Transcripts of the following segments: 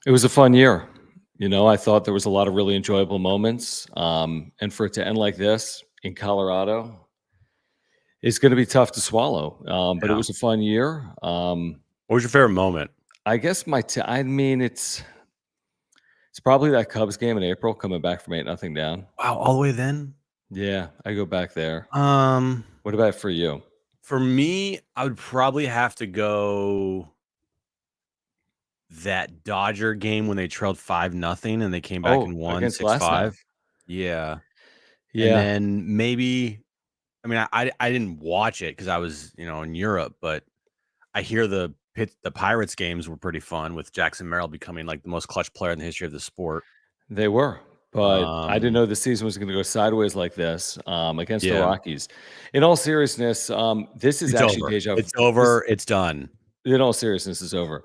It was a fun year. I thought there was a lot of really enjoyable moments, and for it to end like this in Colorado is gonna be tough to swallow, but it Yeah. was a fun year. What was your favorite moment? I guess I mean, it's probably that Cubs game in April coming back from 8-0 down. Wow, all the way then? Yeah, I go back there. Um, What about for you? for me, I would probably have to go that Dodger game when they trailed 5-0 and they came back and Oh, won against Glasnow. 6-5. Yeah. And Yeah, then maybe I mean, I didn't watch it because I was, in Europe, but I hear the Pirates games were pretty fun with Jackson Merrill becoming like the most clutch player in the history of the sport. they were, but I didn't Um, know the season was gonna go sideways like this, against the yeah, Rockies. In all seriousness, this is it's actually over. deja vu. It's over. It's done. In all seriousness, is over.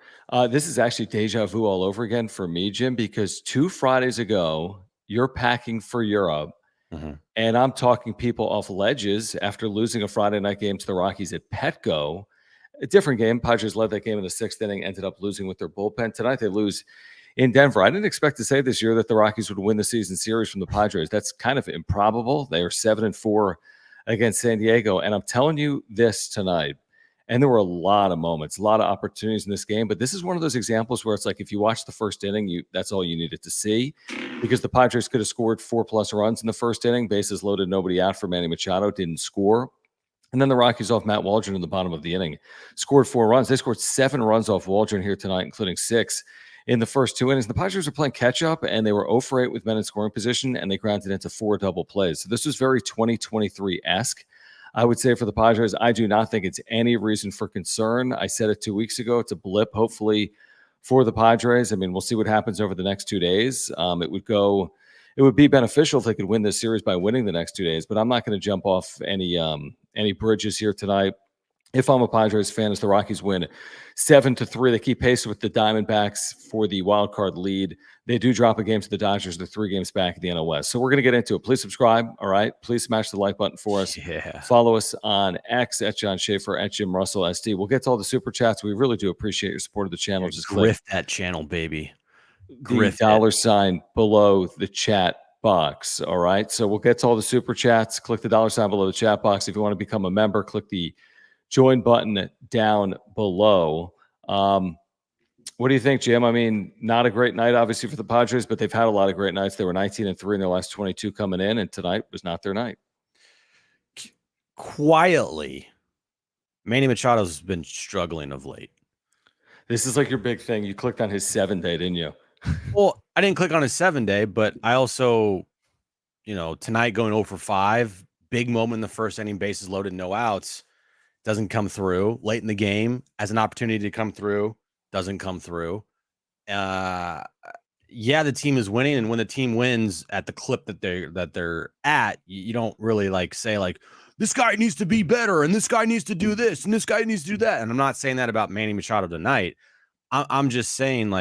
This is actually deja vu all over again for me, Jim, because 2 Fridays ago, you're packing for Europe, Mhm. and I'm talking people off ledges after losing a Friday night game to the Rockies at Petco. A different game. Padres led that game in the 6th inning, ended up losing with their bullpen. Tonight, they lose in Denver. I didn't expect to say this year that the Rockies would win the season series from the Padres. That's kind of improbable. They are 7-4 against San Diego, and I'm telling you this tonight. And there were a lot of moments, a lot of opportunities in this game. But this is one of those examples where it's like if you watch the first inning, that's all you needed to see because the Padres could have scored 4+ runs in the first inning, bases loaded, nobody out for Manny Machado, didn't score. And then the Rockies off Matt Waldron in the bottom of the inning scored 4 runs. They scored 7 runs off Waldron here tonight, including 6 in the first 2 innings. The Padres were playing catch up, and they were 0 for 8 with men in scoring position, and they grounded into 4 double plays. So this was very 2023 esque. I would say for the Padres, I do not think it's any reason for concern. I said it 2 weeks ago. It's a blip, hopefully, for the Padres. I mean, we'll see what happens over the next 2 days. It would be beneficial if they could win this series by winning the next 2 days, but I'm not going to jump off any bridges here tonight. If I'm a Padres fan, as the Rockies win 7-3, they keep pace with the Diamondbacks for the wild card lead. They do drop a game to the Dodgers. They're 3 games back at the NL West. So we're going to get into it. Please subscribe. All right. Please smash the like button for us. Yeah. Follow us on X at John Schaefer, at Jim Russell ST. We'll get to all the super chats. We really do appreciate your support of the channel. Just click Grift that channel, baby. the Grift it. $ below the chat box. All right. So we'll get to all the super chats. Click the $ below the chat box. If you want to become a member, click the join button down below. What do you think, Jim? I mean, not a great night, obviously, for the Padres, but they've had a lot of great nights. They were 19-3 in their last 22 coming in, and tonight was not their night. Quietly, Manny Machado's been struggling of late. This is like your big thing. You clicked on his 7-day, didn't you? Well, I didn't click on his 7-day, but I also, tonight going 0 for 5, big moment in the first inning, bases loaded, no outs, doesn't come through. Late in the game, has an opportunity to come through, doesn't come through. Yeah, the team is winning, and when the team wins at the clip that they're at, you don't really say this guy needs to be better, and this guy needs to do this, and this guy needs to do that. And I'm not saying that about Manny Machado tonight. I'm just saying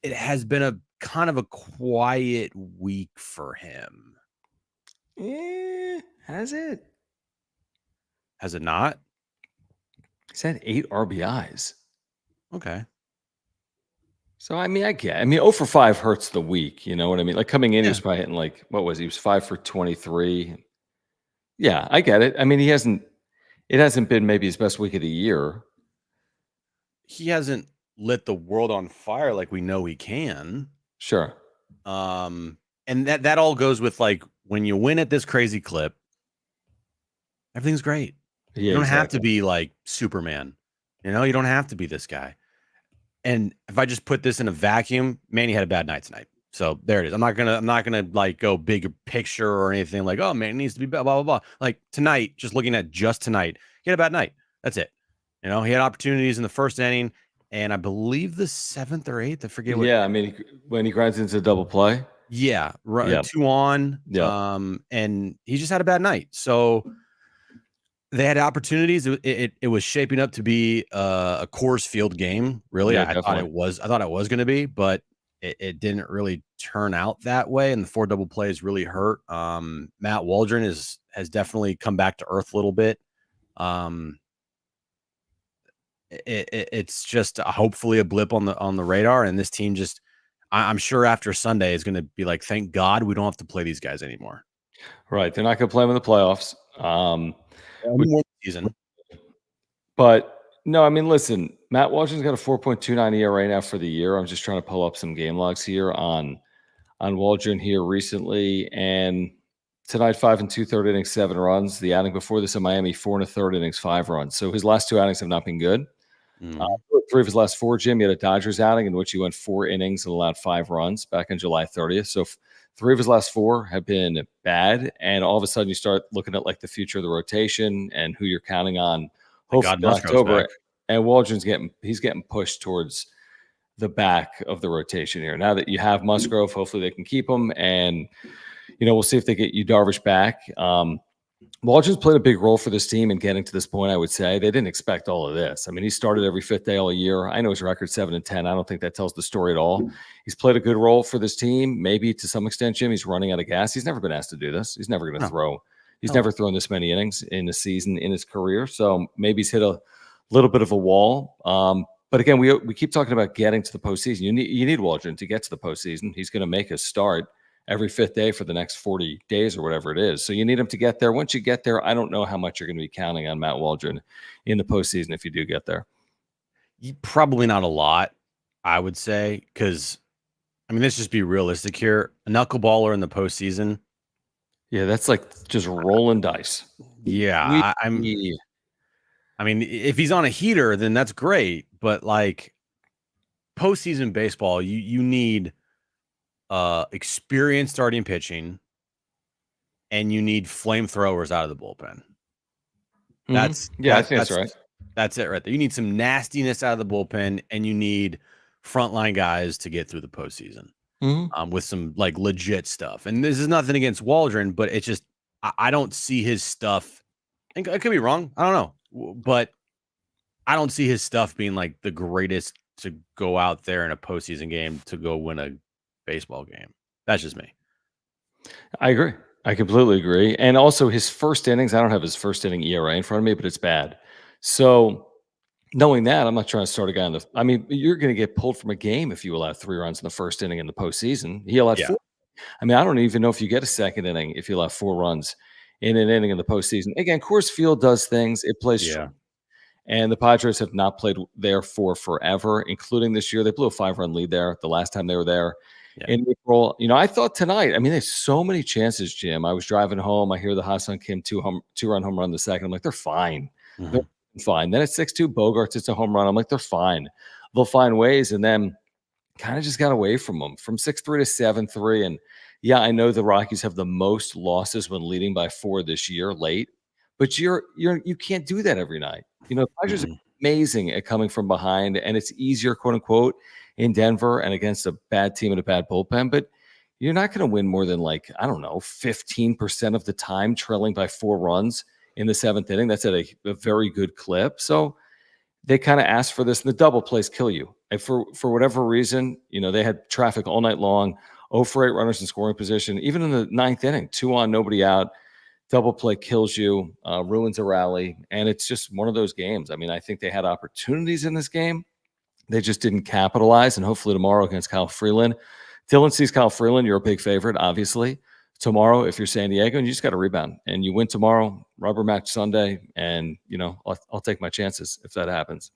it has been a kind of a quiet week for him. Has it? Has it not? He's had 8 RBIs. Okay. So, I mean, I get it. I mean, 0 for 5 hurts the week. You know what I mean? Like coming in, he Yeah. was probably hitting what was he? Was 5 for 23. Yeah, I get it. I mean, it hasn't been maybe his best week of the year. He hasn't lit the world on fire like we know he can. Sure. And that all goes with when you win at this crazy clip, everything's great. Yeah, you don't have to exactly. be Superman. You don't have to be this guy. And if I just put this in a vacuum, Manny had a bad night tonight. So there it is. I'm not gonna go bigger picture or anything oh man, it needs to be blah blah blah. Tonight, just looking at just tonight, he had a bad night. That's it. He had opportunities in the first inning, and I believe the 7th or 8th. I forget what. Yeah, I mean, when he grinds into a double play. Yeah, Yep. 2 on. Yep. And he just had a bad night. So they had opportunities. It was shaping up to be a Coors Field game. Really, Yeah, I thought definitely. it was going to be, but it didn't really turn out that way. And the 4 double plays really hurt. Matt Waldron has definitely come back to earth a little bit. it's just hopefully a blip on the radar, and this team just I'm sure after Sunday is going to be like, thank God we don't have to play these guys anymore. Right. They're not going to play them in the playoffs. Which, Season. but no, I mean, listen, Matt Washington's got a 4.29 ERA now for the year. I'm just trying to pull up some game logs here on Waldron here recently. And tonight, 5 and 2/3 innings, 7 runs. The outing before this in Miami, 4 1/3 innings, 5 runs. So his last 2 outings have not been good. Mm-hmm. 3 of his last 4, Jim, he had a Dodgers outing in which he went 4 innings and allowed 5 runs back on July 30th. So 3 of his last 4 have been bad. And all of a sudden you start looking at like the future of the rotation and who you're counting on. Hopefully in October. Back. And Waldron's getting pushed towards the back of the rotation here. Now that you have Musgrove, hopefully they can keep him. And, we'll see if they get Yu Darvish back. Waldron's played a big role for this team in getting to this point, I would say. They didn't expect all of this. I mean, he started every 5th day all year. I know his record 7 and 10. I don't think that tells the story at all. He's played a good role for this team. Maybe to some extent, Jim, he's running out of gas. He's never been asked to do this. He's never going to throw. He's never thrown this many innings in a season in his career. So maybe he's hit a little bit of a wall. But again, we keep talking about getting to the postseason. You need Waldron to get to the postseason. He's going to make a start every 5th day for the next 40 days or whatever it is. So you need him to get there. Once you get there, I don't know how much you're going to be counting on Matt Waldron in the postseason if you do get there. Probably not a lot, I would say, because, I mean, let's just be realistic here. A knuckleballer in the postseason. Yeah, that's like just rolling dice. Yeah, I mean, if he's on a heater, then that's great. But like postseason baseball, you need experienced starting pitching, and you need flamethrowers out of the bullpen. I think that's right. That's it right there. You need some nastiness out of the bullpen, and you need frontline guys to get through the postseason with some like legit stuff. And this is nothing against Waldron, but it's just I don't see his stuff. I could be wrong. I don't know, but I don't see his stuff being like the greatest to go out there in a postseason game to go win a baseball game. That's just me. I agree. I completely agree. And also his first innings, I don't have his first inning ERA in front of me, but it's bad. So knowing that, I'm not trying to start a guy you're going to get pulled from a game if you allow 3 runs in the first inning in the postseason. He allowed 4. I mean, I don't even know if you get a second inning if you allow 4 runs in an inning in the postseason. Again, Coors Field does things. It plays short. And the Padres have not played there for forever, including this year. They blew a 5-run lead there the last time they were there in April. I thought tonight, I mean, there's so many chances, Jim. I was driving home. I hear the Ha-Seong Kim 2-run home run the second. I'm like, they're fine. They're fine. Then at 6-2, Bogarts, it's a home run. I'm like, they're fine. They'll find ways. And then kind of just got away from them from 6-3 to 7-3. And yeah, I know the Rockies have the most losses when leading by 4 this year late, but you can't do that every night. The Padres are amazing at coming from behind, and it's easier, quote unquote, in Denver and against a bad team and a bad bullpen. But you're not going to win more than 15% of the time trailing by 4 runs in the 7th inning. That's at a very good clip. So they kind of asked for this, and the double plays kill you. And for whatever reason, they had traffic all night long, 0 for 8 runners in scoring position. Even in the 9th inning, 2 on, nobody out. Double play kills you, ruins a rally, and it's just one of those games. I mean, I think they had opportunities in this game. They just didn't capitalize, and hopefully tomorrow against Kyle Freeland. Dylan sees Kyle Freeland. You're a big favorite, obviously. Tomorrow, if you're San Diego, and you just got to rebound, and you win tomorrow, rubber match Sunday, and, I'll take my chances if that happens.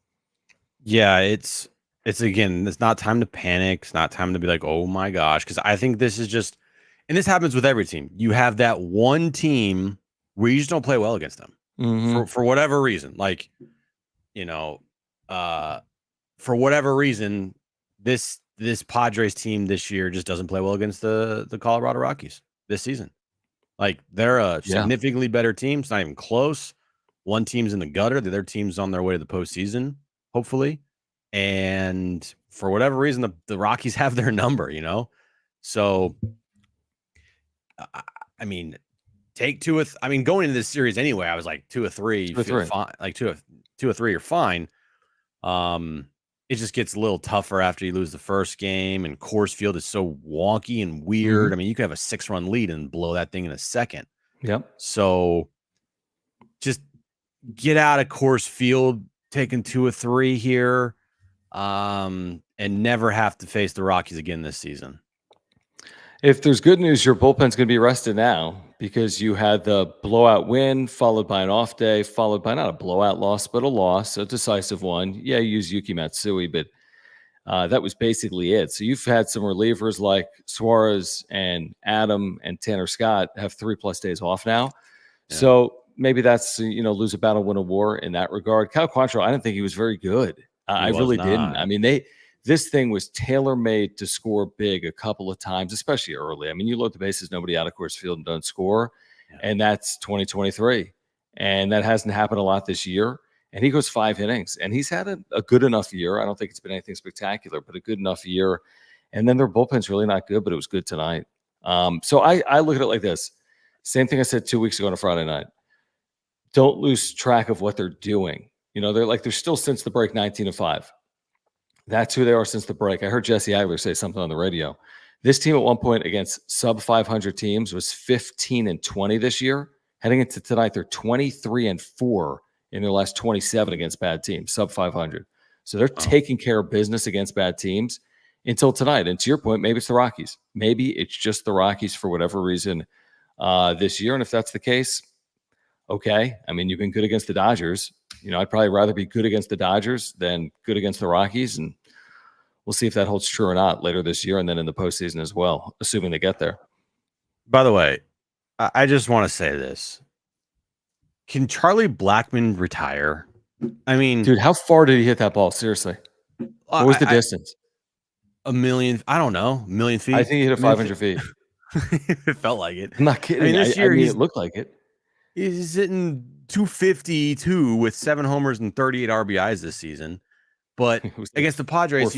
Yeah, it's again, it's not time to panic. It's not time to be like, oh my gosh, because I think this is just, and this happens with every team. You have that one team where you just don't play well against them for whatever reason. Like, for whatever reason, this Padres team this year just doesn't play well against the Colorado Rockies this season. Like, they're a significantly better team. It's not even close. One team's in the gutter. The other team's on their way to the postseason, hopefully. And for whatever reason, the Rockies have their number, So, I mean, take 2 of. I mean, going into this series anyway, I was like 2 of 3. You feel fine. Like 2 of 3, you're fine. It just gets a little tougher after you lose the first game, and Coors Field is so wonky and weird. I mean, you could have a 6-run lead and blow that thing in a second. Yep. So just get out of Coors Field taking 2 or 3 here, and never have to face the Rockies again this season. If there's good news, your bullpen's going to be rested now because you had the blowout win followed by an off day, followed by not a blowout loss, but a loss, a decisive one. Yeah, you use Yuki Matsui, but that was basically it. So you've had some relievers like Suarez and Adam and Tanner Scott have 3+ days off now. Yeah. So maybe that's, lose a battle, win a war in that regard. Cal Quantrill, I didn't think he was very good. I really didn't. I mean, this thing was tailor-made to score big a couple of times, especially early. I mean, you load the bases, nobody out of Coors Field and don't score, and that's 2023. And that hasn't happened a lot this year. And he goes 5 innings, and he's had a good enough year. I don't think it's been anything spectacular, but a good enough year. And then their bullpen's really not good, but it was good tonight. So I look at it like this. Same thing I said 2 weeks ago on a Friday night. Don't lose track of what they're doing. They're still since the break 19-5. That's who they are since the break. I heard Jesse Agler say something on the radio. This team at one point against sub 500 teams was 15-20 this year. Heading into tonight, they're 23-4 in their last 27 against bad teams, sub 500. So they're taking care of business against bad teams until tonight. And to your point, maybe it's the Rockies. Maybe it's just the Rockies for whatever reason this year. And if that's the case, okay. I mean, you've been good against the Dodgers. I'd probably rather be good against the Dodgers than good against the Rockies. And we'll see if that holds true or not later this year and then in the postseason as well, assuming they get there. By the way, I just want to say this. Can Charlie Blackmon retire? I mean, dude, how far did he hit that ball? Seriously. What was the distance? A million. I don't know. A million feet. I think he hit it 500 feet. It felt like it. I'm not kidding. This year, it looked like it. He's hitting 252 with 7 homers and 38 RBIs this season. But against the Padres,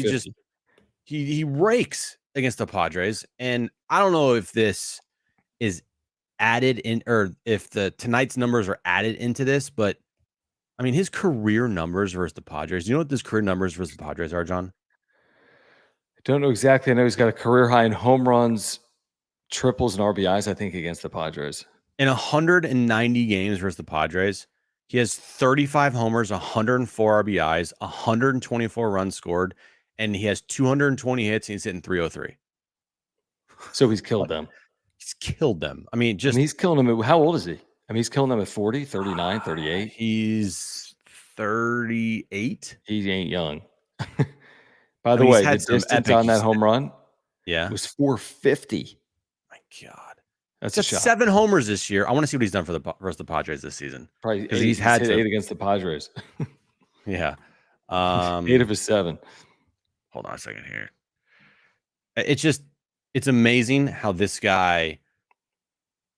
he rakes against the Padres. And I don't know if this is added in or if tonight's numbers are added into this, but I mean, his career numbers versus the Padres. You know what his career numbers versus the Padres are, John? I don't know exactly. I know he's got a career high in home runs, triples, and RBIs, I think, against the Padres. In 190 games versus the Padres, he has 35 homers, 104 RBIs, 124 runs scored, and he has 220 hits, and he's hitting 303. So he's killed them. He's killed them. I mean, he's killing them. How old is he? I mean, he's killing them at 40, 39, 38. He's 38. He ain't young. By the way, the distance on that home run was 450. My God. That's just 7 homers this year. I want to see what he's done for the Padres this season. Probably because he's had 8 against the Padres. Yeah. 8 of his 7. Hold on a second here. It's amazing how this guy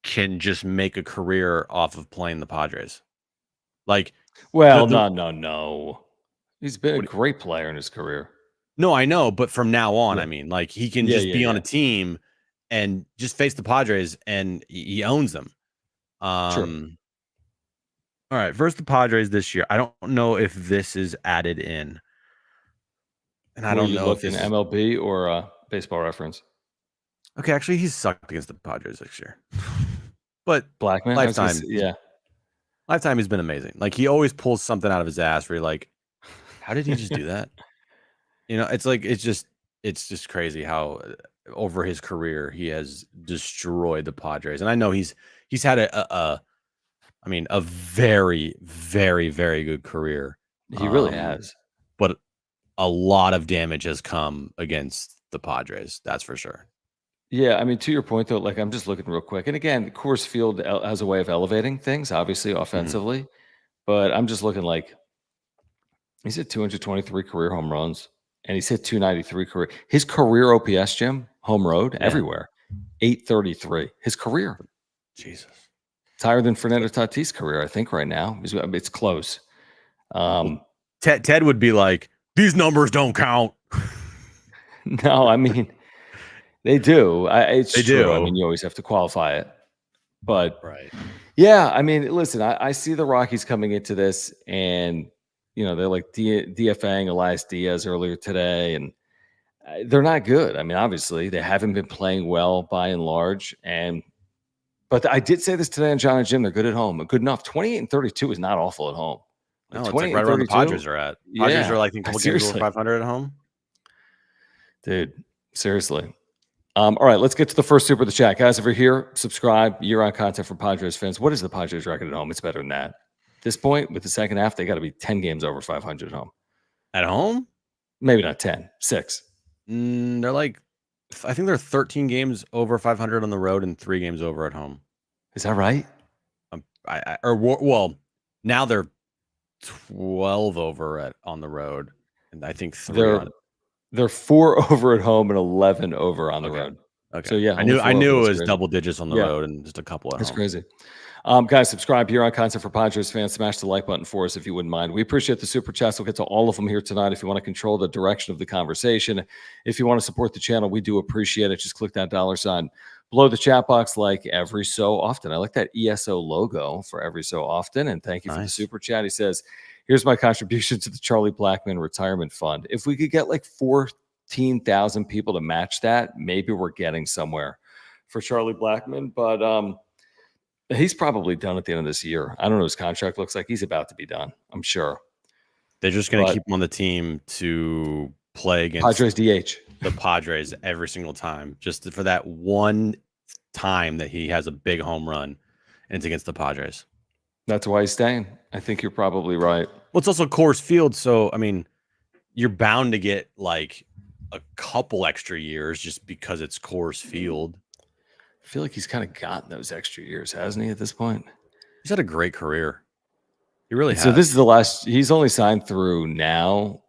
can just make a career off of playing the Padres. Like, no. He's been a great player in his career. No, I know, but from now on, I mean, like he can just be on a team and just face the Padres, and he owns them. All right, versus the Padres this year. I don't know if this is added in, and I don't know if it's MLB or Baseball Reference. Okay, actually, he's sucked against the Padres this year, but Blackmon, lifetime, lifetime has been amazing. Like he always pulls something out of his ass where you're like, how did he just do that? It's just crazy how over his career he has destroyed the Padres. And I know he's had a very, very, very good career. He really has. But a lot of damage has come against the Padres. That's for sure. Yeah, I mean, to your point though, like I'm just looking real quick, and again, Coors Field has a way of elevating things, obviously offensively, but I'm just looking like he's hit 223 career home runs. And he's hit 293 career. His career OPS, Jim, home road, everywhere, 833. His career. Jesus. It's higher than Fernando Tatis' career, I think, right now. It's close. Ted would be like, these numbers don't count. No, I mean, they do. It's they true. do. I mean, you always have to qualify it. But, right. Yeah, I mean, listen, I see the Rockies coming into this, and they're like DFAing Elias Diaz earlier today, and they're not good. I mean, obviously, they haven't been playing well by and large. But I did say this today on John and Jim. They're good at home. Good enough. 28-32 is not awful at home. Like No, it's like 28 right and around the 32. Padres are at. Padres are Yeah, like, I think, a couple games over seriously, 500 at home. dude. Seriously. All right, let's get to the first super of the chat, guys. If you're here, subscribe. Year-on content for Padres fans. What is the Padres record at home? It's better than that. At this point, with the second half, they got to be 10 games over 500 at home. At home? Maybe not 10, 6. They're like, I think they're 13 games over 500 on the road and 3 games over at home. Is that right? Well, now they're 12 over on the road, and I think 3 on. They're 4 over at home and 11 over on the Okay. road. Okay. So yeah, I only knew 4 over. it That's was crazy. double digits on the Yeah. road and just a couple at That's home. crazy. Guys, subscribe here on Content for Padres fans. Smash the like button for us if you wouldn't mind. We appreciate the super chats. We'll get to all of them here tonight. If you want to control the direction of the conversation, if you want to support the channel, we do appreciate it. Just click that $sign below the chat box like every so often. I like that ESO logo for every so often. And thank you for the super chat. He says, here's my contribution to the Charlie Blackmon Retirement Fund. If we could get like 14,000 people to match that, maybe we're getting somewhere for Charlie Blackmon. But he's probably done at the end of this year. I don't know what his contract looks like. He's about to be done, I'm sure. They're just going to keep him on the team to play against Padres DH. The Padres every single time, just for that one time that he has a big home run, and it's against the Padres. That's why he's staying. I think you're probably right. Well, it's also Coors Field, so I mean, you're bound to get like a couple extra years just because it's Coors Field. I feel like he's kind of gotten those extra years, hasn't he, at this point? He's had a great career. He really has. So this is the last. He's only signed through now.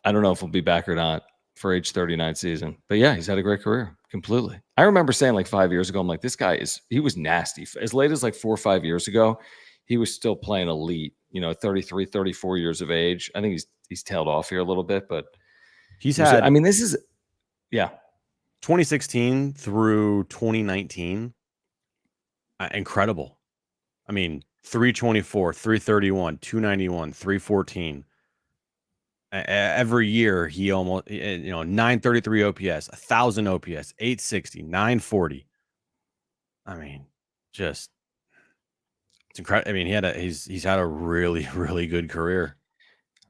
I don't know if he'll be back or not for age 39 season. But yeah, he's had a great career completely. I remember saying like 5 years ago, I'm like, this guy he was nasty. As late as like 4 or 5 years ago, he was still playing elite, 33, 34 years of age. I think he's tailed off here a little bit, but this is, yeah. 2016 through 2019. Incredible. I mean, 324, 331, 291, 314. Every year he almost 933 OPS, 1,000 OPS, 860, 940. I mean, just it's incredible. I mean, he's had a really, really good career.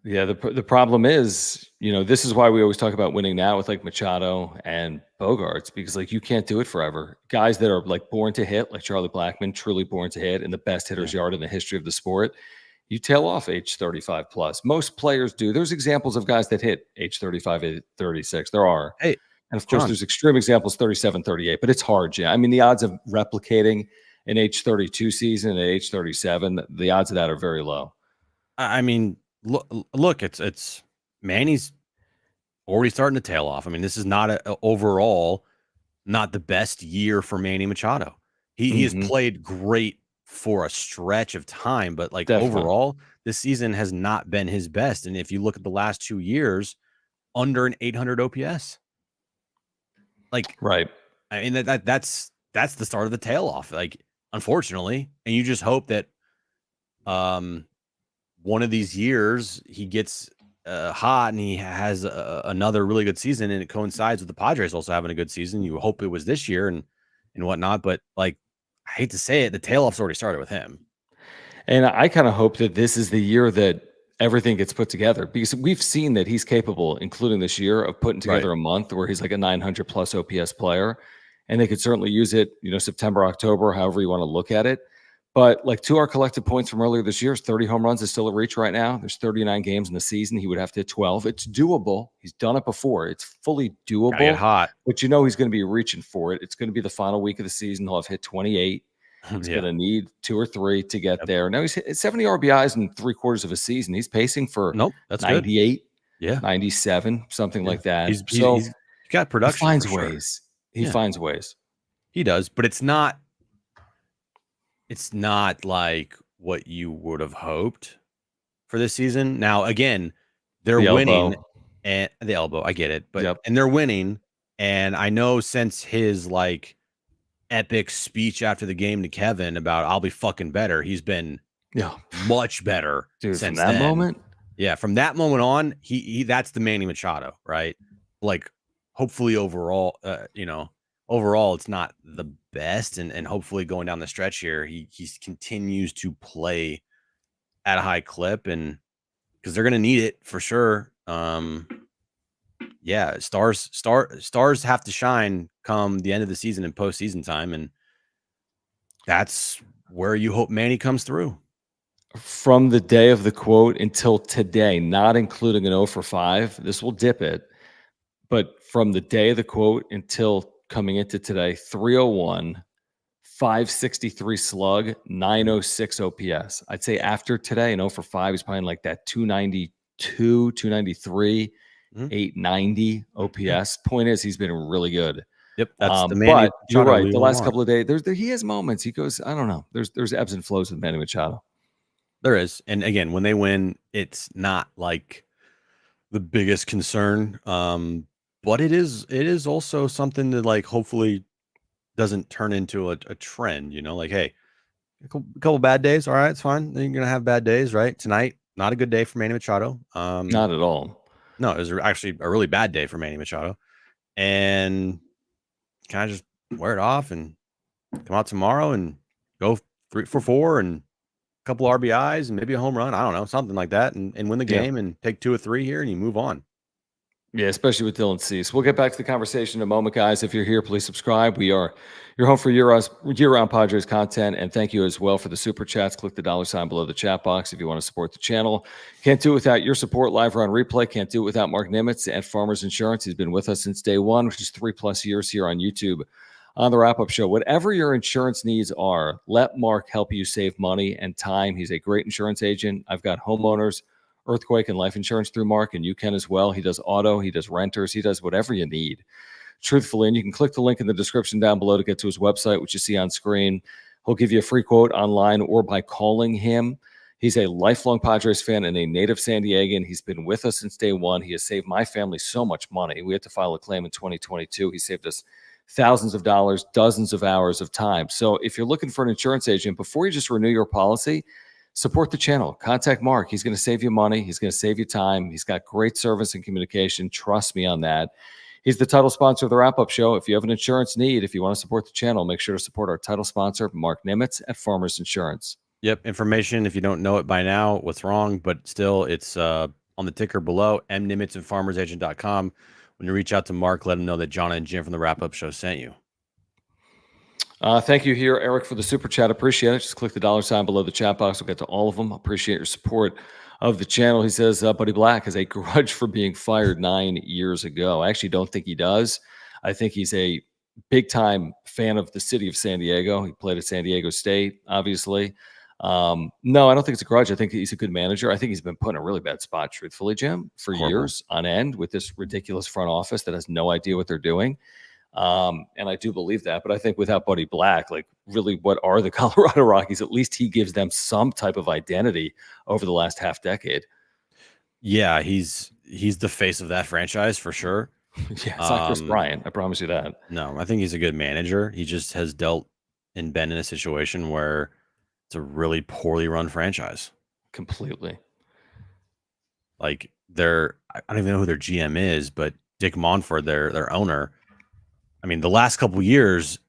Yeah, the problem is, this is why we always talk about winning now with like Machado and Bogarts, because like you can't do it forever. Guys that are like born to hit, like Charlie Blackmon, truly born to hit, and the best hitter's yard in the history of the sport, you tail off age 35 plus. Most players do. There's examples of guys that hit age 35, age 36. There are. Hey, and of course, there's extreme examples, 37, 38, but it's hard. Yeah. I mean, the odds of replicating an age 32 season at age 37, the odds of that are very low. I mean, look, it's Manny's already starting to tail off. I mean, this is not overall not the best year for Manny Machado. He has played great for a stretch of time, but like overall, this season has not been his best. And if you look at the last 2 years, under an 800 OPS. Like, right. I mean, that's the start of the tail off, like, unfortunately. And you just hope that one of these years he gets hot and he has another really good season, and it coincides with the Padres also having a good season. You hope it was this year and whatnot, but like, I hate to say it, the tail off's already started with him. And I kind of hope that this is the year that everything gets put together, because we've seen that he's capable, including this year, of putting together a month where he's like a 900 plus OPS player, and they could certainly use it, September, October, however you want to look at it. But like, to our collective points from earlier this year, 30 home runs is still a reach right now. There's 39 games in the season. He would have to hit 12. It's doable. He's done it before. It's fully doable. Gotta get hot. But he's going to be reaching for it. It's going to be the final week of the season. He'll have hit 28. He's going to need 2 or 3 to get there. Now he's hit 70 RBIs in 3/4 of a season. He's pacing for that's 98, good. 97, something like that. He's got production. He finds ways. He finds ways. He does, but it's not like what you would have hoped for this season. Now, again, they're winning, and the elbow, I get it, but and they're winning. And I know since his like epic speech after the game to Kevin about I'll be fucking better, he's been much better. Dude, since from that then. moment. Yeah, from that moment on, he that's the Manny Machado, right? Like, hopefully overall, overall it's not the best, and hopefully going down the stretch here, he continues to play at a high clip, and because they're going to need it for sure. Yeah, stars have to shine come the end of the season and postseason time, and that's where you hope Manny comes through. From the day of the quote until today, not including an 0 for 5, this will dip it. But from the day of the quote until coming into today, 301, 563 slug, 906 OPS. I'd say after today, an 0 for 5, he's playing like that 292, 293, 890 OPS. Point is, he's been really good. Yep, that's the Manny but you're Machado right. we The all last want. couple of days, he has moments. He goes, I don't know. There's ebbs and flows with Manny Machado. There is, and again, when they win, it's not like the biggest concern. But it is also something that like hopefully doesn't turn into a trend. Like, hey, a couple bad days, all right, it's fine. Then you're gonna have bad days, right? Tonight, not a good day for Manny Machado. Not at all. No, it was actually a really bad day for Manny Machado, and kind of just wear it off and come out tomorrow and go 3 for 4 and a couple RBIs and maybe a home run. I don't know, something like that, and win the game and take 2 or 3 here and you move on. Yeah, especially with Dylan Cease. We'll get back to the conversation in a moment, guys. If you're here, please subscribe. We are your home for year-round Padres content, and thank you as well for the super chats. Click the $ below the chat box if you want to support the channel. Can't do it without your support live or on replay. Can't do it without Mark Nimitz at Farmers Insurance. He's been with us since day one, which is 3+ years here on YouTube. On the wrap-up show, whatever your insurance needs are, let Mark help you save money and time. He's a great insurance agent. I've got homeowners, earthquake, and life insurance through Mark, and you can as well. He does auto, he does renters, he does whatever you need, truthfully. And you can click the link in the description down below to get to his website, which you see on screen. He'll give you a free quote online or by calling him. He's a lifelong Padres fan and a native San Diegan. He's been with us since day one. He has saved my family so much money. We had to file a claim in 2022. He saved us thousands of dollars, dozens of hours of time. So if you're looking for an insurance agent, before you just renew your policy, support the channel. Contact Mark. He's going to save you money. He's going to save you time. He's got great service and communication. Trust me on that. He's the title sponsor of the wrap-up show. If you have an insurance need, if you want to support the channel, make sure to support our title sponsor, Mark Nimitz at Farmers Insurance. Yep, information, if you don't know it by now, what's wrong, but still, it's on the ticker below, mnimitz and farmersagent.com. When you reach out to Mark, let him know that John and Jim from the wrap-up show sent you. Thank you here, Eric, for the super chat. Appreciate it. Just click the $ below the chat box. We'll get to all of them. Appreciate your support of the channel. He says, Buddy Black has a grudge for being fired 9 years ago. I actually don't think he does. I think he's a big-time fan of the city of San Diego. He played at San Diego State, obviously. No, I don't think it's a grudge. I think he's a good manager. I think he's been put in a really bad spot, truthfully, Jim, for years on end with this ridiculous front office that has no idea what they're doing. And I do believe that, but I think without Buddy Black, like really what are the Colorado Rockies? At least he gives them some type of identity over the last half decade. Yeah, he's the face of that franchise for sure. Yeah, it's not Chris Bryant. I promise you that. No, I think he's a good manager. He just has dealt and been in a situation where it's a really poorly run franchise. Completely. Like I don't even know who their GM is, but Dick Monfort, their owner. I mean, the last couple of years,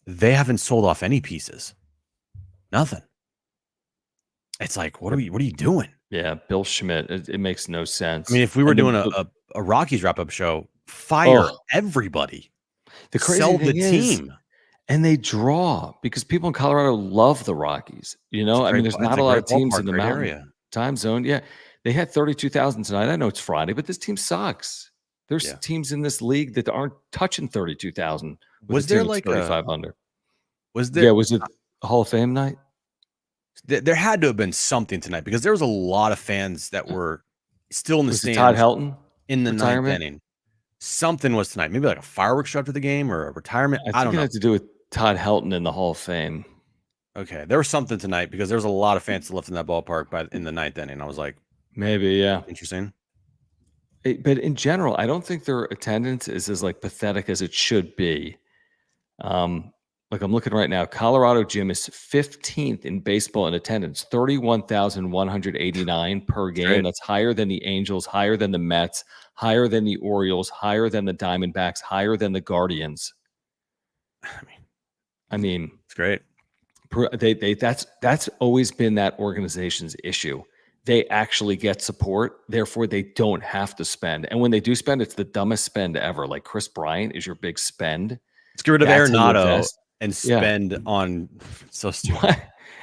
they haven't sold off any pieces. Nothing. It's like, what are you doing? Yeah, Bill Schmidt. It makes no sense. I mean, if we were doing a Rockies wrap-up show, fire everybody. The crazy sell thing the is, team. and they draw because people in Colorado love the Rockies. You know, I mean, there's not a lot of teams in the mountain area. Time zone. Yeah, they had 32,000 tonight. I know it's Friday, but this team sucks. There's teams in this league that aren't touching 32,000. Was there like 35 under? Was there? Yeah, was it Hall of Fame night? There had to have been something tonight because there was a lot of fans that were still in the stands. Todd Helton in the ninth inning. Something was tonight. Maybe like a fireworks show after the game or a retirement. I don't know. It had to do with Todd Helton in the Hall of Fame. Okay, there was something tonight because there was a lot of fans left in that ballpark in the ninth inning. I was like, maybe, yeah, interesting. But in general, I don't think their attendance is as like pathetic as it should be. Like I'm looking right now, Colorado Gym is 15th in baseball in attendance, 31,189 per game. Great. That's higher than the Angels, higher than the Mets, higher than the Orioles, higher than the Diamondbacks, higher than the Guardians. I mean, it's great. That's always been that organization's issue. They actually get support, therefore they don't have to spend. And when they do spend, it's the dumbest spend ever. Like Chris Bryant is your big spend. Let's get rid of That's how you Arenado invest. and Yeah. spend on so stupid.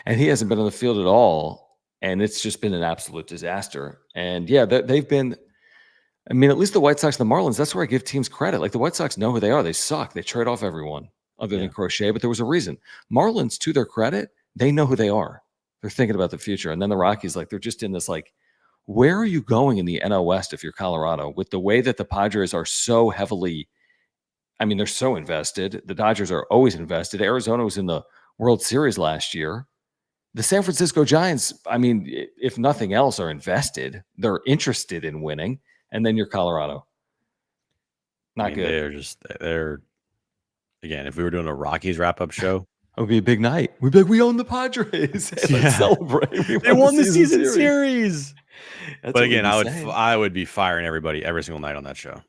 And he hasn't been on the field at all. And it's just been an absolute disaster. And yeah, they've been, I mean, at least the White Sox and the Marlins, that's where I give teams credit. Like the White Sox know who they are. They suck. They trade off everyone other than Crochet, but there was a reason. Marlins, to their credit, they know who they are. They're thinking about the future. And then the Rockies, like they're just in this like, where are you going in the NL West if you're Colorado with the way that the Padres are so heavily, I mean, they're so invested. The Dodgers are always invested. Arizona was in the World Series last year. The San Francisco Giants, I mean, if nothing else, are invested. They're interested in winning. And then you're Colorado. Not good. They're again, if we were doing a Rockies wrap-up show, it would be a big night. We'd be like, we own the Padres. Hey, let's celebrate. They won the season series. But again, saying. I would be firing everybody every single night on that show.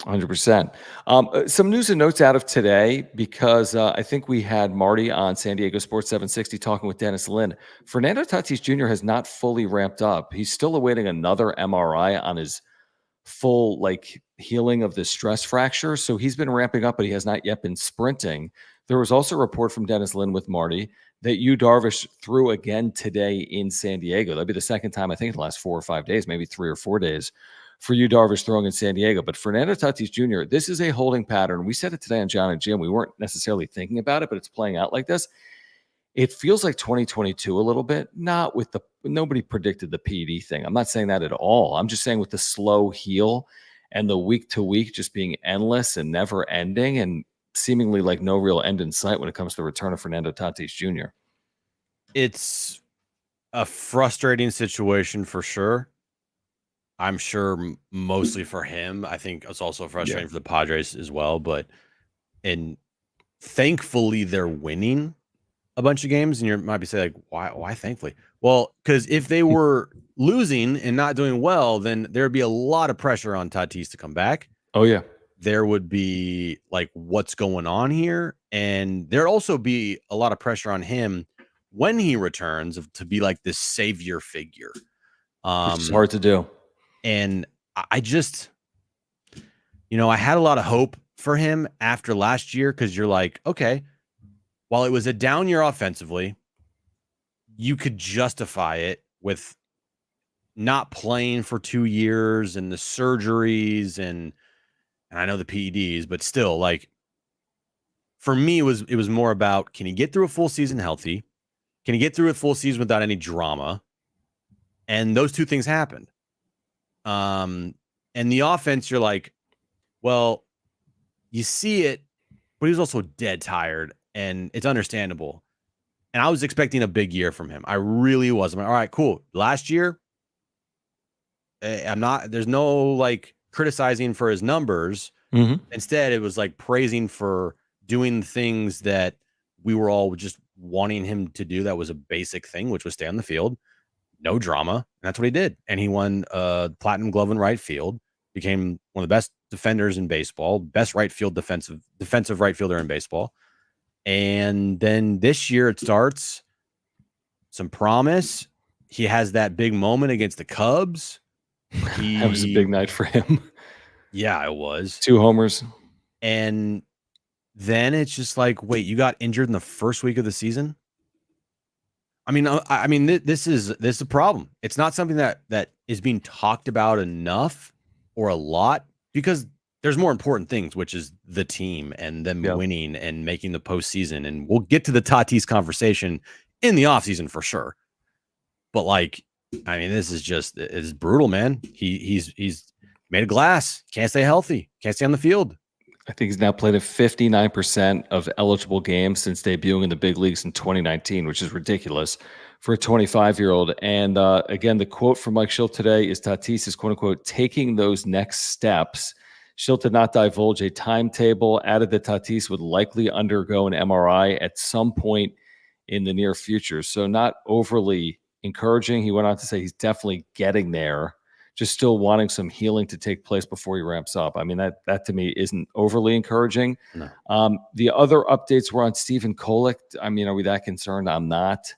100%. Some news and notes out of today, because I think we had Marty on San Diego Sports 760 talking with Dennis Lin. Fernando Tatis Jr. has not fully ramped up. He's still awaiting another MRI on his full like healing of the stress fracture. So he's been ramping up, but he has not yet been sprinting. There was also a report from Dennis Lin with Marty that Yu Darvish threw again today in San Diego. That'd be the second time, I think, in the last 4 or 5 days, maybe 3 or 4 days, for Yu Darvish throwing in San Diego. But Fernando Tatis Jr., this is a holding pattern. We said it today on John and Jim. We weren't necessarily thinking about it, but it's playing out like this. It feels like 2022 a little bit, not with nobody predicted the PD thing. I'm not saying that at all. I'm just saying with the slow heal and the week to week just being endless and never ending and seemingly like no real end in sight when it comes to the return of Fernando Tatis Jr. It's a frustrating situation for sure. I'm sure mostly for him. I think it's also frustrating for the Padres as well. And thankfully they're winning a bunch of games. And you might be saying, like, why thankfully? Well, because if they were losing and not doing well, then there'd be a lot of pressure on Tatis to come back. Oh, yeah. There would be like, what's going on here? And there'd also be a lot of pressure on him when he returns to be like this savior figure. Which is hard to do. And I just, I had a lot of hope for him after last year because you're like, okay, while it was a down year offensively, you could justify it with not playing for 2 years and the surgeries and I know the PEDs, but still, like, for me, it was more about, can he get through a full season healthy? Can he get through a full season without any drama? And those two things happened. And the offense, you're like, well, you see it, but he was also dead tired, and it's understandable. And I was expecting a big year from him. I really was. I'm like, all right, cool. Last year, there's no like criticizing for his numbers. Mm-hmm. Instead, it was like praising for doing things that we were all just wanting him to do. That was a basic thing, which was stay on the field. No drama. And that's what he did. And he won Platinum Glove in right field, became one of the best defenders in baseball, best right field defensive right fielder in baseball. And then this year it starts some promise. He has that big moment against the Cubs. That was a big night for him. Yeah, it was. 2 homers. And then it's just like, wait, you got injured in the first week of the season? I mean, this is a problem. It's not something that is being talked about enough or a lot because there's more important things, which is the team and them winning and making the postseason. And we'll get to the Tatis conversation in the offseason for sure. But like, I mean, this is it's brutal, man. He's made of glass. Can't stay healthy. Can't stay on the field. I think he's now played at 59% of eligible games since debuting in the big leagues in 2019, which is ridiculous for a 25-year-old. And again, the quote from Mike Schilt today is Tatis is, quote unquote, taking those next steps. Schilt did not divulge a timetable, added that Tatis would likely undergo an MRI at some point in the near future. So not overly encouraging. He went on to say he's definitely getting there. just still wanting some healing to take place before he ramps up. I mean, that to me isn't overly encouraging. No. The other updates were on Stephen Kolek. I mean, are we that concerned? I'm not.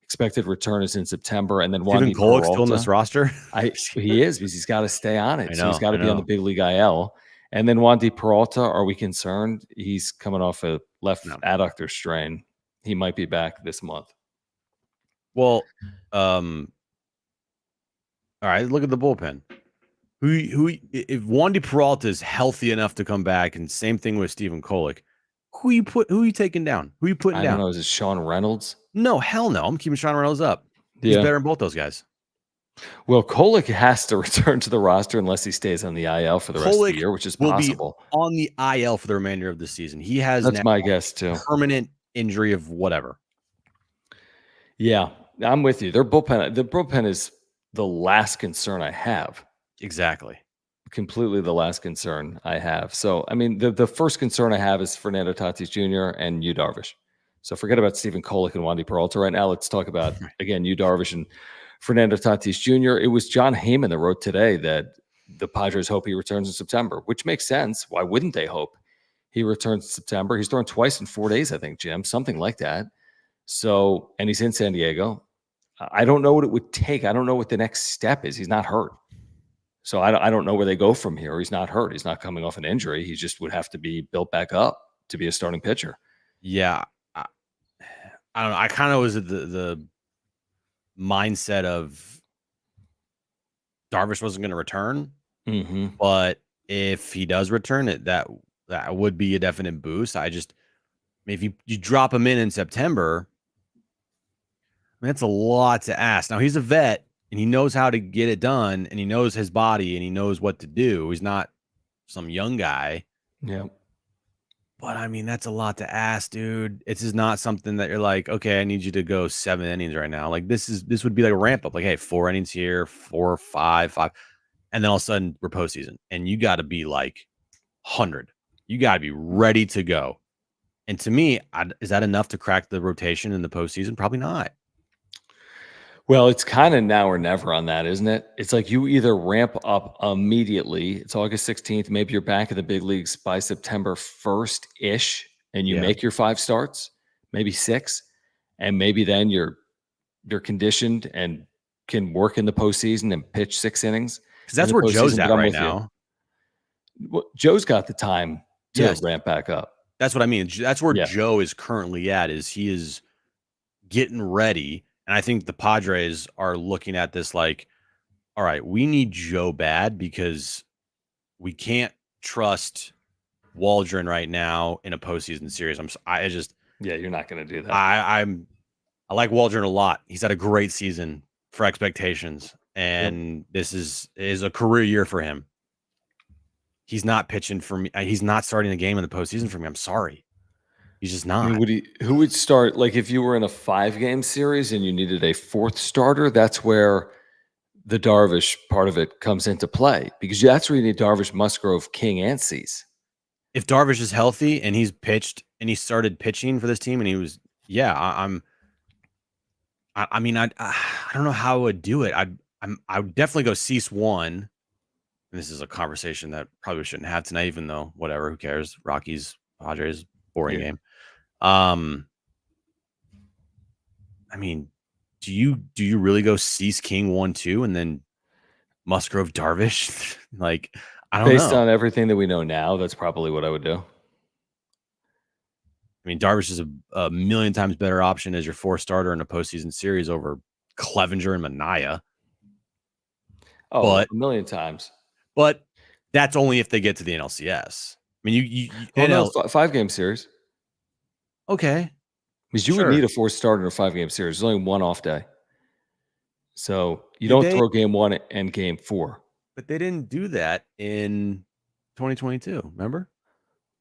Expected return is in September, and then Stephen Wandy Kolek still in this Peralta. roster? He is, because he's got to stay on it. So he's got to be on the know. big league IL. And then Wandy Peralta, are we concerned? He's coming off a left adductor strain. He might be back this month. Well, all right, look at the bullpen. If Wandy Peralta is healthy enough to come back, and same thing with Stephen Kolek, who are you taking down? Who are you putting down? I don't know. Is it Sean Reynolds? No, hell no. I'm keeping Sean Reynolds up. He's better than both those guys. Well, Kolek has to return to the roster unless he stays on the IL for the rest of the year, which is possible. Will be on the IL for the remainder of the season. He has that's my guess too. Permanent injury of whatever. Yeah, I'm with you. The bullpen is the last concern I have. Exactly. Completely the last concern I have. So, I mean, the first concern I have is Fernando Tatis Jr. and Yu Darvish. So forget about Stephen Kolek and Wandy Peralta right now. Let's talk about, again, Yu Darvish and Fernando Tatis Jr. It was John Heyman that wrote today that the Padres hope he returns in September, which makes sense. Why wouldn't they hope he returns in September? He's thrown twice in 4 days, I think, Jim, something like that. So, and he's in San Diego. I don't know what it would take. I don't know what the next step is. He's not hurt. So I don't know where they go from here. He's not hurt. He's not coming off an injury. He just would have to be built back up to be a starting pitcher. Yeah. I don't know. I kind of was at the mindset of Darvish wasn't going to return. Mm-hmm. But if he does return, that would be a definite boost. I mean, if you drop him in September, I mean, that's a lot to ask. Now, he's a vet, and he knows how to get it done, and he knows his body, and he knows what to do. He's not some young guy. Yeah. But, I mean, that's a lot to ask, dude. It's just not something that you're like, okay, I need you to go 7 innings right now. Like, this would be like a ramp up. Like, hey, 4 innings here, 4, 5. And then all of a sudden, we're postseason. And you got to be like 100. You got to be ready to go. And to me, is that enough to crack the rotation in the postseason? Probably not. Well, it's kind of now or never on that, isn't it? It's like you either ramp up immediately. It's August 16th. Maybe you're back in the big leagues by September 1st-ish, and you make your 5 starts, maybe 6, and maybe then you're conditioned and can work in the postseason and pitch 6 innings. Because that's where Joe's at right now. Well, Joe's got the time to ramp back up. That's what I mean. That's where Joe is currently at, is he is getting ready. And I think the Padres are looking at this like, all right, we need Joe bad because we can't trust Waldron right now in a postseason series. You're not going to do that. I like Waldron a lot. He's had a great season for expectations, and this is a career year for him. He's not pitching for me. He's not starting a game in the postseason for me. I'm sorry. He's just not. I mean, who would start? Like, if you were in a 5-game series and you needed a 4th starter, that's where the Darvish part of it comes into play, because that's where you need Darvish, Musgrove, King, and Cease. If Darvish is healthy and he's pitched and he started pitching for this team and he was, I mean, I don't know how I would do it. I would definitely go Cease 1. And this is a conversation that probably shouldn't have tonight, even though whatever, who cares? Rockies, Padres, boring game. I mean, do you really go Cease, King 1, 2, and then Musgrove, Darvish? Like, I don't know. Based on everything that we know now, that's probably what I would do. I mean, Darvish is a million times better option as your 4th starter in a postseason series over Clevenger and Manaea. Oh, a million times. But that's only if they get to the NLCS. I mean, 5-game series. Okay. Because you would need a 4th starter in a 5-game series. There's only one off day. So you don't throw game 1 and game 4. But they didn't do that in 2022. Remember?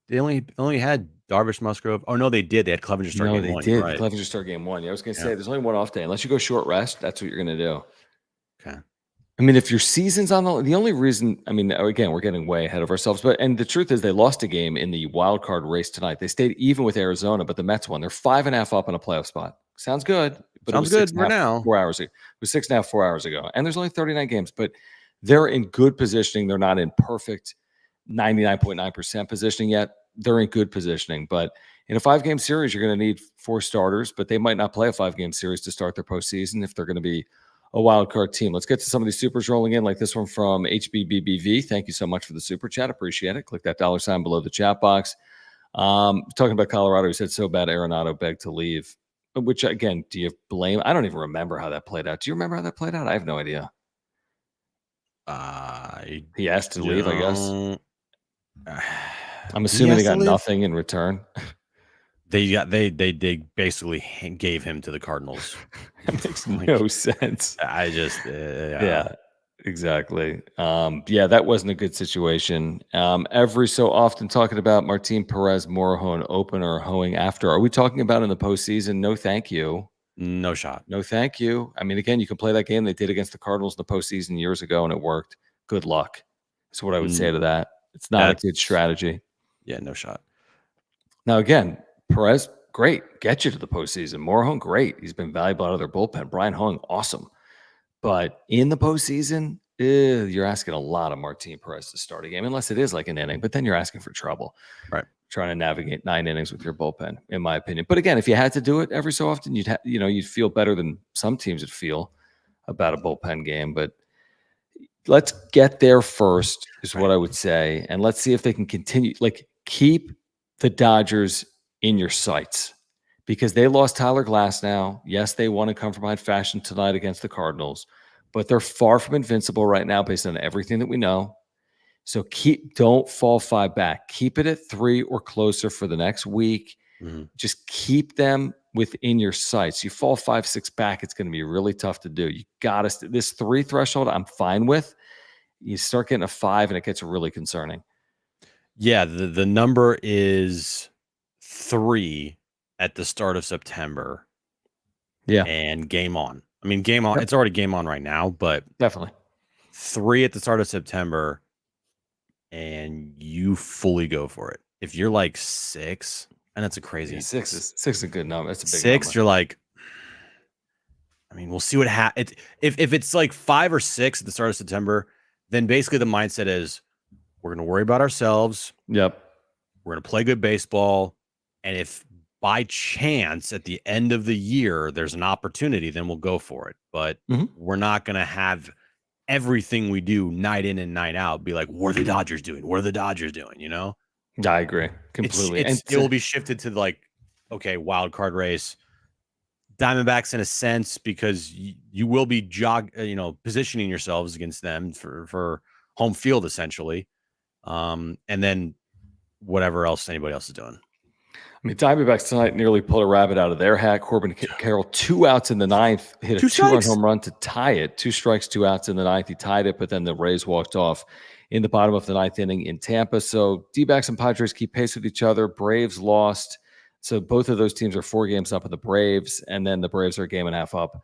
They only had Darvish, Musgrove. Oh, no, they did. They had Clevenger start game 1. No, they did. Right. Clevenger start game 1. Yeah, I was going to say, there's only one off day. Unless you go short rest, that's what you're going to do. Okay. I mean, if your season's on the only reason, I mean, again, we're getting way ahead of ourselves, and the truth is they lost a game in the wild card race tonight. They stayed even with Arizona, but the Mets won. They're 5.5 up in a playoff spot. Sounds good. But Sounds good for now. 4 hours ago. It was 6.5, 4 hours ago. And there's only 39 games, but they're in good positioning. They're not in perfect 99.9% positioning yet. They're in good positioning. But in a 5-game series, you're going to need 4 starters, but they might not play a 5-game series to start their postseason if they're going to be a wild card team. Let's get to some of these supers rolling in, like this one from HBBBV. Thank you so much for the super chat. Appreciate it. Click that $ below the chat box. Talking about Colorado, he said so bad Arenado begged to leave. Which, again, do you blame? I don't even remember how that played out. Do you remember how that played out? I have no idea. He asked to leave, I guess. I'm assuming they got nothing in return. They basically gave him to the Cardinals. That makes no sense. I just yeah, exactly. That wasn't a good situation. Every so often talking about Martin Perez, Morejon opener, hoeing after. Are we talking about in the postseason? No, thank you. No shot. No, thank you. I mean, again, you can play that game they did against the Cardinals in the postseason years ago, and it worked. Good luck. That's what I would say to that. It's not a good strategy. Yeah, no shot. Now, again, Perez, great. Get you to the postseason. Morejon, great. He's been valuable out of their bullpen. Brian Hung, awesome. But in the postseason, you're asking a lot of Martin Perez to start a game, unless it is like an inning. But then you're asking for trouble. Right. Trying to navigate 9 innings with your bullpen, in my opinion. But again, if you had to do it every so often, you'd feel better than some teams would feel about a bullpen game. But let's get there first, is what I would say. And let's see if they can continue. Like, keep the Dodgers in your sights, because they lost Tyler Glass now. Yes, they won in come from behind fashion tonight against the Cardinals, but they're far from invincible right now based on everything that we know. So don't fall 5 back. Keep it at 3 or closer for the next week. Mm-hmm. Just keep them within your sights. You fall 5, 6 back, it's going to be really tough to do. You got to, this 3 threshold, I'm fine with. You start getting a 5 and it gets really concerning. Yeah, the number is 3 at the start of September. Yeah. And game on. I mean, game on. Yep. It's already game on right now, but definitely 3 at the start of September, and you fully go for it. If you're like 6, and that's a crazy 6 is a good number. That's a big 6. Number. You're like, I mean, we'll see what happens. If it's like 5 or 6 at the start of September, then basically the mindset is we're going to worry about ourselves. Yep. We're going to play good baseball, and if by chance at the end of the year there's an opportunity, then we'll go for it. But we're not going to have everything we do night in and night out be like, what are the Dodgers doing? What are the Dodgers doing? You know? I agree completely. It will be shifted to like, okay, wild card race. Diamondbacks in a sense, because you will be positioning yourselves against them for home field essentially. And then whatever else anybody else is doing. I mean, Diamondbacks tonight nearly pulled a rabbit out of their hat. Corbin Carroll, 2 outs in the 9th, hit a 2-run home run to tie it. 2 strikes, 2 outs in the 9th. He tied it, but then the Rays walked off in the bottom of the 9th inning in Tampa. So D-backs and Padres keep pace with each other. Braves lost. So both of those teams are 4 games up on the Braves, and then the Braves are a game and a half up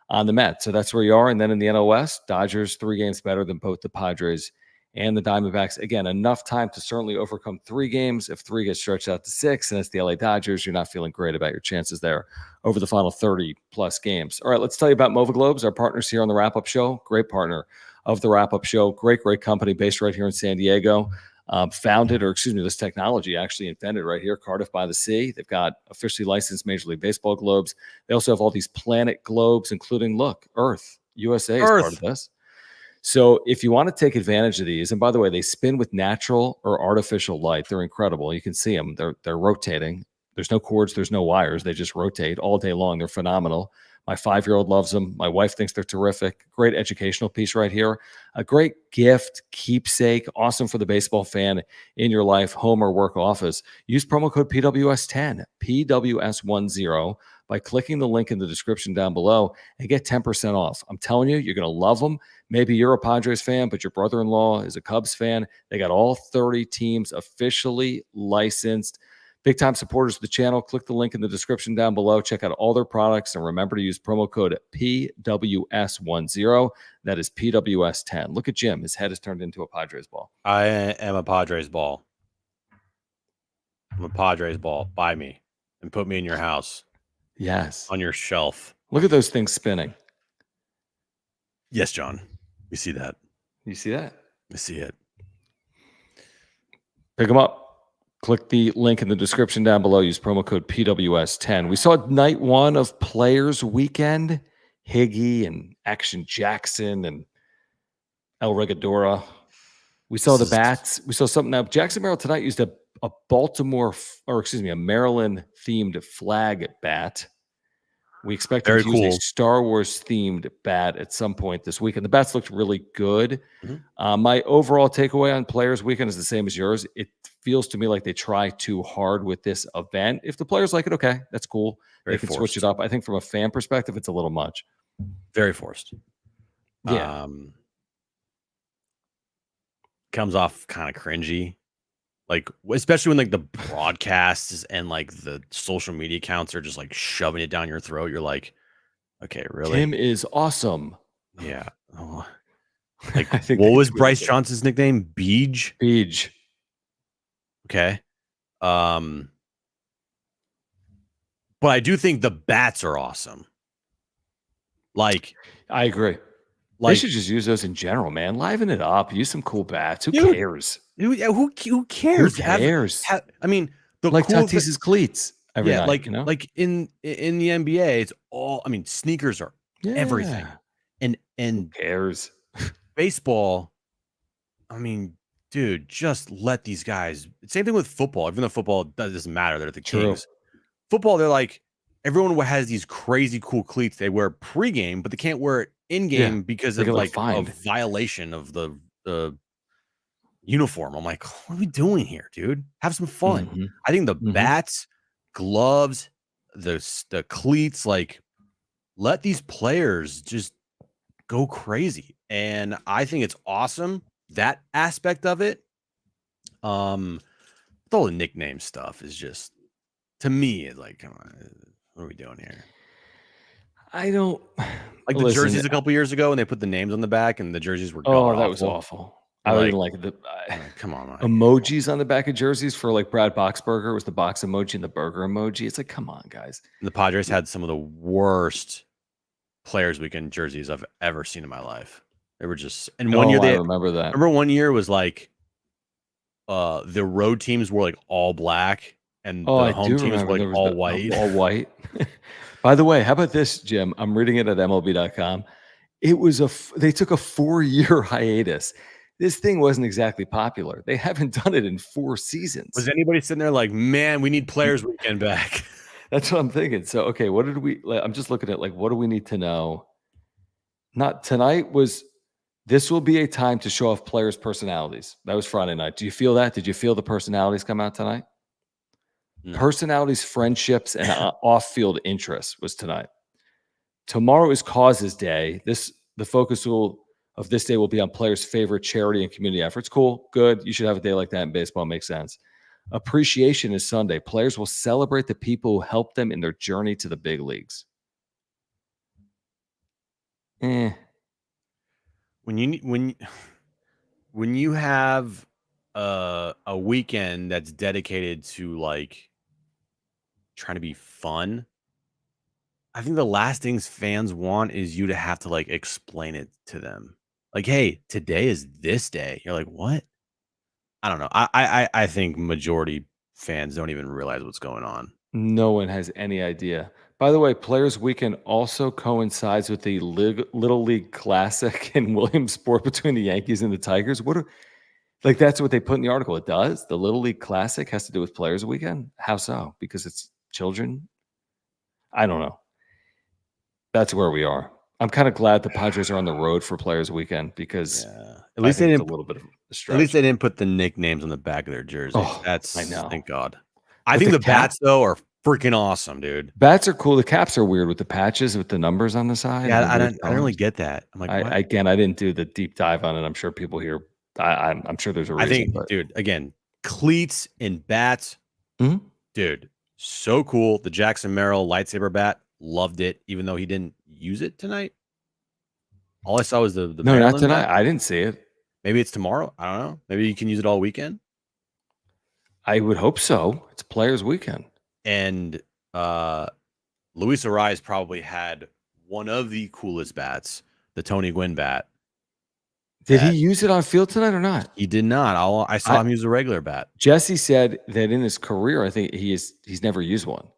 on the Mets. So that's where you are. And then in the NL West, Dodgers 3 games better than both the Padres and the Diamondbacks. Again, enough time to certainly overcome 3 games. If 3 gets stretched out to 6, and it's the LA Dodgers, you're not feeling great about your chances there over the final 30-plus games. All right, let's tell you about Movaglobes, our partners here on the Wrap-Up Show. Great partner of the Wrap-Up Show. Great company based right here in San Diego. This technology actually invented right here, Cardiff by the Sea. They've got officially licensed Major League Baseball globes. They also have all these planet globes, including, look, Earth. USA is part of this. So if you want to take advantage of these, and by the way, they spin with natural or artificial light. They're incredible. You can see them. They're rotating. There's no cords. There's no wires. They just rotate all day long. They're phenomenal. My 5-year-old loves them. My wife thinks they're terrific. Great educational piece right here. A great gift, keepsake, awesome for the baseball fan in your life, home or work office. Use promo code PWS10, PWS10, by clicking the link in the description down below and get 10% off. I'm telling you, you're going to love them. Maybe you're a Padres fan, but your brother-in-law is a Cubs fan. They got all 30 teams officially licensed. Big-time supporters of the channel. Click the link in the description down below. Check out all their products, and remember to use promo code PWS10. That is PWS10. Look at Jim. His head is turned into a Padres ball. I am a Padres ball. I'm a Padres ball. Buy me and put me in your house. Yes. On your shelf. Look at those things spinning. Yes, John. We see that. You see that? I see it. Pick them up. Click the link in the description down below. Use promo code PWS10. We saw night one of Players Weekend. Higgy and Action Jackson and El Regadora. We saw the bats. We saw something now. Jackson Merrill tonight used a Maryland themed flag bat. We expect him to use a Star Wars themed bat at some point this weekend. The bats looked really good. Mm-hmm. My overall takeaway on Players Weekend is the same as yours. It feels to me like they try too hard with this event. If the players like it, okay, that's cool. They can switch it up. I think from a fan perspective, it's a little much. Very forced. Yeah. Comes off kind of cringy. Like, especially when like the broadcasts and like the social media accounts are just like shoving it down your throat. You're like, okay, really? Tim is awesome. Yeah. Oh. Like, what was Bryce Johnson's nickname? Beej. Okay. But I do think the bats are awesome. Like, I agree. Like, they should just use those in general, man. Liven it up. Use some cool bats. Who cares? Who cares? Who cares? I mean, the like Tatis's cleats every night. Like, you know? like in the NBA, it's all. I mean, sneakers are everything. And who cares? Baseball. I mean, dude, just let these guys. Same thing with football. Even though football doesn't matter, they're the kings. Football, they're like everyone has these crazy cool cleats they wear pregame, but they can't wear it in game because of like a violation of the uniform. I'm like, what are we doing here, dude? Have some fun. Mm-hmm. I think the bats, gloves, the cleats, like let these players just go crazy. And I think it's awesome, that aspect of it. All the nickname stuff is just, to me, it's like, come on, what are we doing here? I don't like the jerseys a couple years ago, and they put the names on the back, and the jerseys were that was awful. I don't even like the come on, Mike. Emojis on the back of jerseys for like Brad Boxberger was the box emoji and the burger emoji. It's like, come on, guys. And the Padres had some of the worst Players Weekend jerseys I've ever seen in my life. They were just, and one year I remember that. Remember one year was like the road teams were like all black, and the home teams were like all white. All white. By the way, how about this, Jim? I'm reading it at MLB.com. It was they took a 4-year hiatus. This thing wasn't exactly popular. They haven't done it in 4 seasons. Was anybody sitting there like, man, we need Players Weekend back? That's what I'm thinking. So, okay, what did we? I'm just looking at like, what do we need to know? Not tonight was. This will be a time to show off players' personalities. That was Friday night. Do you feel that? Did you feel the personalities come out tonight? No. Personalities, friendships, and off-field interests was tonight. Tomorrow is Causes Day. The focus of this day will be on players' favorite charity and community efforts. Cool, good. You should have a day like that in baseball. Makes sense. Appreciation is Sunday. Players will celebrate the people who helped them in their journey to the big leagues. When you have a weekend that's dedicated to like trying to be fun, I think the last things fans want is you to have to like explain it to them. Like, hey, today is this day. You're like, what? I don't know. I think majority fans don't even realize what's going on. No one has any idea. By the way, Players Weekend also coincides with the Little League Classic in Williamsport between the Yankees and the Tigers. That's what they put in the article. It does. The Little League Classic has to do with Players Weekend. How so? Because it's children? I don't know. That's where we are. I'm kind of glad the Padres are on the road for Players Weekend because at least they didn't a little bit of a stretch. At least they didn't put the nicknames on the back of their jerseys. I know. Thank God. I think the bats though are freaking awesome, dude. Bats are cool. The caps are weird with the patches with the numbers on the side. Yeah, I don't really get that. I'm like, I didn't do the deep dive on it. I'm sure people here. I'm sure there's a reason. I think, dude, again, cleats and bats, dude, so cool. The Jackson Merrill lightsaber bat, loved it, even though he didn't use it tonight. All I saw was the no, not tonight. Bat. I didn't see it. Maybe it's tomorrow. I don't know. Maybe you can use it all weekend. I would hope so. It's Players Weekend. And Luis Ariz probably had one of the coolest bats, the Tony Gwynn bat. Did he use it on field tonight or not? He did not. I saw him use a regular bat. Jesse said that in his career, I think he's never used one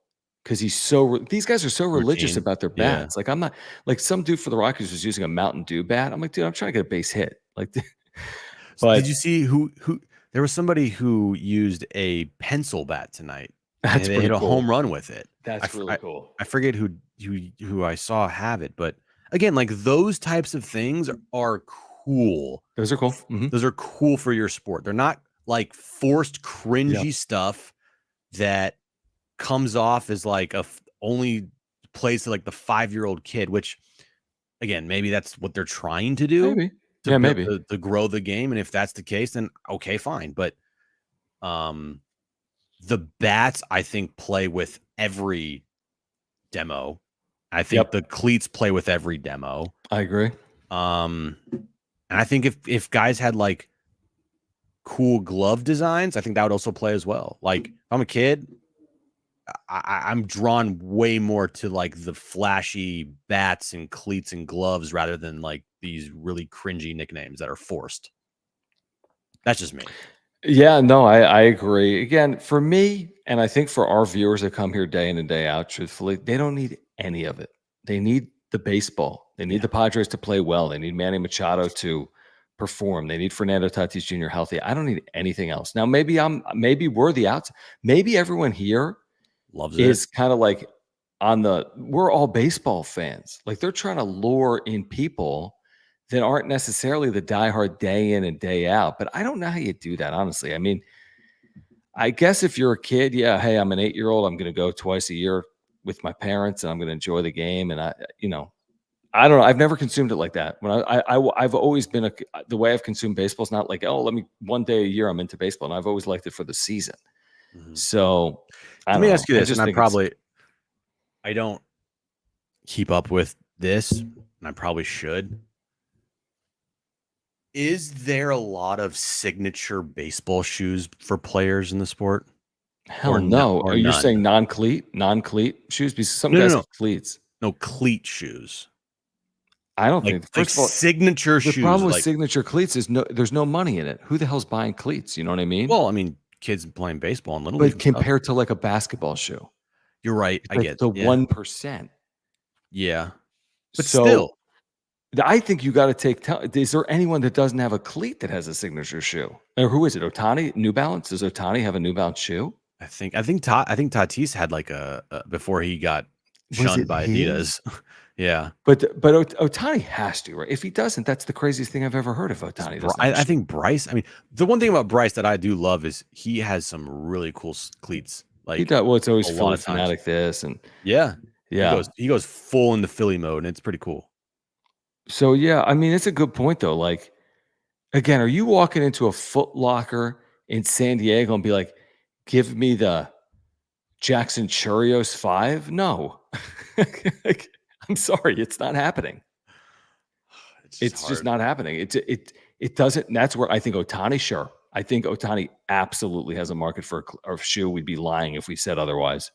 because these guys are so religious Routine. about their Yeah. bats. Like I'm not like some dude for the Rockies was using a Mountain Dew bat. I'm like, dude, I'm trying to get a base hit. Like, Did you but see who there was somebody who used a pencil bat tonight and that's they pretty hit a cool. home run with it. That's really cool. I forget who I saw have it, but again, like those types of things are cool. Those are cool. Mhm. Those are cool for your sport. They're not like forced cringy Yep. stuff that comes off as like only plays to like the 5-year-old kid, which again, maybe that's what they're trying to do Maybe. to Yeah, build, maybe. to grow the game. And if that's the case, then okay, fine. But the bats, I think, play with every demo. I think Yep. the cleats play with every demo. I agree. And I think if guys had like cool glove designs, I think that would also play as well. Like if I'm a kid, I'm drawn way more to like the flashy bats and cleats and gloves rather than like these really cringy nicknames that are forced. That's just me. Yeah, no, I agree. Again, for me, and I think for our viewers that come here day in and day out, truthfully, they don't need any of it. They need the baseball. They need the Padres to play well. They need Manny Machado to perform. They need Fernando Tatis Jr. healthy. I don't need anything else. Now, maybe we're the outs. Maybe everyone here Loves is it. kind of like we're all baseball fans. Like they're trying to lure in people that aren't necessarily the diehard day in and day out. But I don't know how you do that, honestly. I mean, I guess if you're a kid, yeah, hey, I'm an 8-year-old. I'm going to go twice a year with my parents and I'm going to enjoy the game. And I don't know. I've never consumed it like that. When I've always been the way I've consumed baseball is not like, oh, let me one day a year I'm into baseball. And I've always liked it for the season. Mm-hmm. So let me ask you this, and I don't keep up with this, and I probably should. Is there a lot of signature baseball shoes for players in the sport? Hell no. Are you saying non-cleat shoes? Because some guys have cleats. No cleat shoes. I don't think. First of all, signature shoes. The problem with signature cleats is there's no money in it. Who the hell's buying cleats? You know what I mean? Well, I mean, kids playing baseball and little league. But compared to like a basketball shoe, you're right. I get the 1%. Yeah, but so, still, I think you got to take. Is there anyone that doesn't have a cleat that has a signature shoe? Or who is it? Ohtani, New Balance. Does Ohtani have a New Balance shoe? I think Tatis had like a before he got shunned by Adidas. Yeah, but Ohtani has to, right? If he doesn't, that's the craziest thing I've ever heard of Ohtani. I think Bryce. I mean, the one thing about Bryce that I do love is he has some really cool cleats. Like he does. Well, it's always Philly Fanatic this and yeah. He goes full into Philly mode, and it's pretty cool. So yeah, I mean, it's a good point though. Like, again, are you walking into a Foot Locker in San Diego and be like, "Give me the Jackson Churios 5"? No, I'm sorry, it's not happening. It's just not happening. It doesn't. That's where I think Ohtani. Sure, I think Ohtani absolutely has a market for a shoe. We'd be lying if we said otherwise.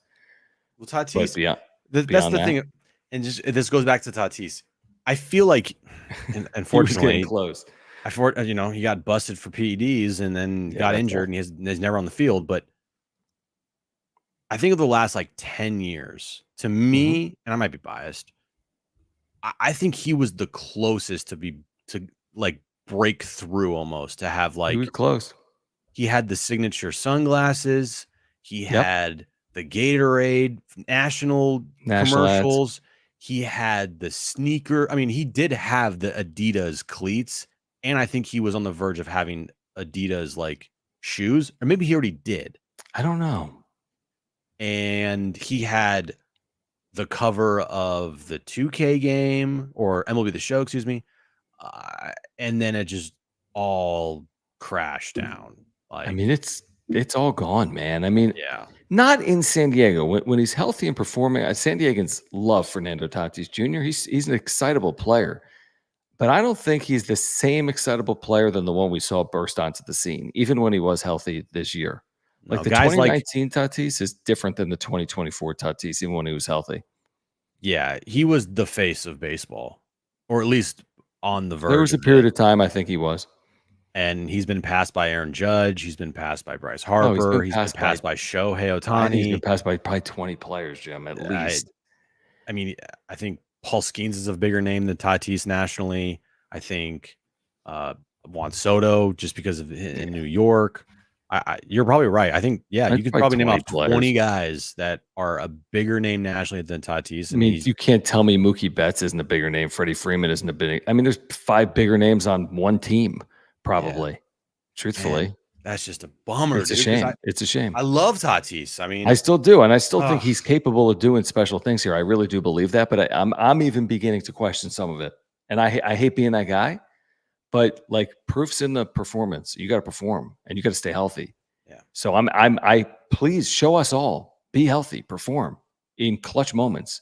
Well, Tatis. That's the thing, and this goes back to Tatis. I feel like, unfortunately, close. He got busted for PEDs and then got injured, and he's never on the field. But I think of the last like 10 years, to me, and I might be biased, I think he was the closest to like break through almost to have like he was close. He had the signature sunglasses. He had the Gatorade national commercials. Ads. He had the sneaker. I mean, he did have the Adidas cleats, and I think he was on the verge of having Adidas like shoes, or maybe he already did. I don't know. And he had the cover of the 2K game or MLB The Show, excuse me. And then it just all crashed down. Like, I mean, it's all gone, man. I mean, not in San Diego. When he's healthy and performing, San Diegans love Fernando Tatis Jr. He's an excitable player, but I don't think he's the same excitable player than the one we saw burst onto the scene, even when he was healthy this year. Like the 2019 Tatis is different than the 2024 Tatis, even when he was healthy. Yeah, he was the face of baseball, or at least on the verge. There was a period of time I think he was. And he's been passed by Aaron Judge. He's been passed by Bryce Harper. He's been passed by Shohei Ohtani. I think he's been passed by probably 20 players, Jim, at least. I mean, I think Paul Skeens is a bigger name than Tatis nationally. I think Juan Soto, just because of in New York. You're probably right. I think, you could probably name off 20 guys that are a bigger name nationally than Tatis. I mean, you can't tell me Mookie Betts isn't a bigger name. Freddie Freeman isn't a big. I mean, there's 5 bigger names on one team, probably. Truthfully, man, that's just a bummer. It's a shame. It's a shame. I love Tatis. I mean, I still do, and I still think he's capable of doing special things here. I really do believe that, but I'm even beginning to question some of it. And I hate being that guy, but like proof's in the performance. You got to perform, and you got to stay healthy. Yeah. So I please show us all, be healthy, perform in clutch moments,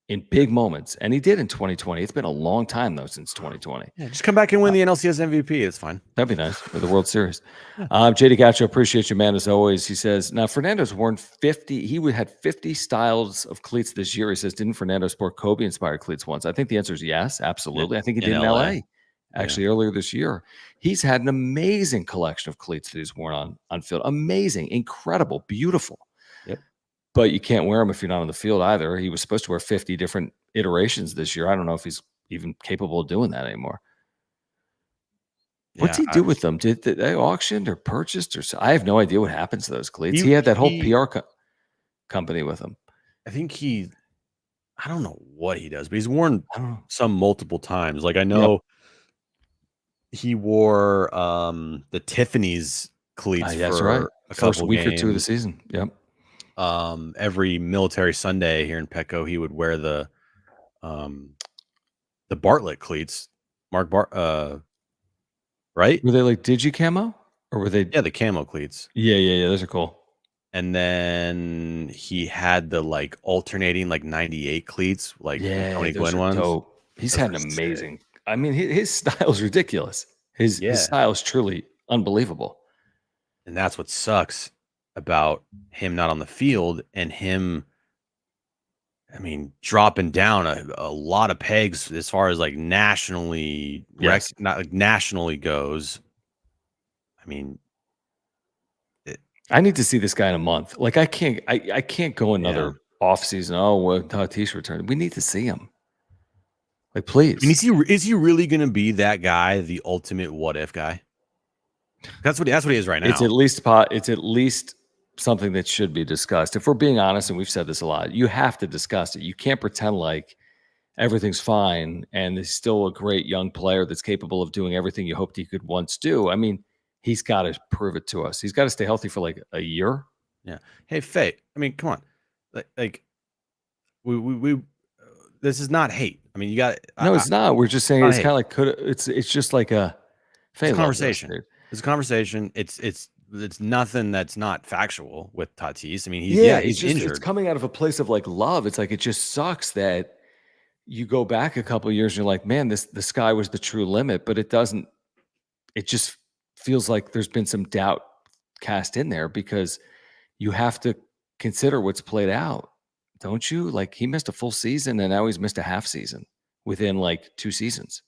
in big moments. And he did in 2020. It's been a long time though, since 2020. Yeah, just come back and win the NLCS MVP. It's fine. That'd be nice for the World Series. JD Gacho, appreciate you, man, as always. He says, now Fernando's worn 50. He had 50 styles of cleats this year. He says, didn't Fernando sport Kobe-inspired cleats once? I think the answer is yes, absolutely. I think he did in LA. Actually, earlier this year. He's had an amazing collection of cleats that he's worn on field. Amazing, incredible, beautiful. Yep. But you can't wear them if you're not on the field either. He was supposed to wear 50 different iterations this year. I don't know if he's even capable of doing that anymore. What's he do with them? Did they auctioned or purchased or so? I have no idea what happens to those cleats. He had that whole PR company with him. I think I don't know what he does, but he's worn some multiple times. Like I know he wore the Tiffany's cleats for a first week games. or 2 of the season. Yep. Every military Sunday here in Petco, he would wear the Bartlett cleats. Right? Were they like digi camo or were they? Yeah, the camo cleats. Yeah. Those are cool. And then he had the like alternating like 98 cleats, like Tony Gwynn ones. Dope. He's had an amazing. I mean, his style's ridiculous. His style is truly unbelievable. And that's what sucks about him not on the field and him. I mean, dropping down a lot of pegs as far as like nationally, not like nationally goes. I mean, I need to see this guy in a month. Like I can't go another off season. Oh, well, Tatis returned. We need to see him. Like, please. I mean, is he really going to be that guy, the ultimate what if guy? That's what he is right now. It's at least something that should be discussed. If we're being honest, and we've said this a lot, you have to discuss it. You can't pretend like everything's fine and he's still a great young player that's capable of doing everything you hoped he could once do. I mean, he's got to prove it to us. He's got to stay healthy for like a year. Yeah. Hey, Faye. I mean, come on. Like we this is not hate. I mean, you got no. It's not. We're just saying it's kind of like It's just like a conversation. It's a conversation. It's nothing that's not factual with Tatis. I mean, he's injured. It's coming out of a place of like love. It's like it just sucks that you go back a couple of years and you're like, man, the sky was the true limit, but it doesn't. It just feels like there's been some doubt cast in there because you have to consider what's played out, don't you? Like he missed a full season and now he's missed a half season within like 2 seasons.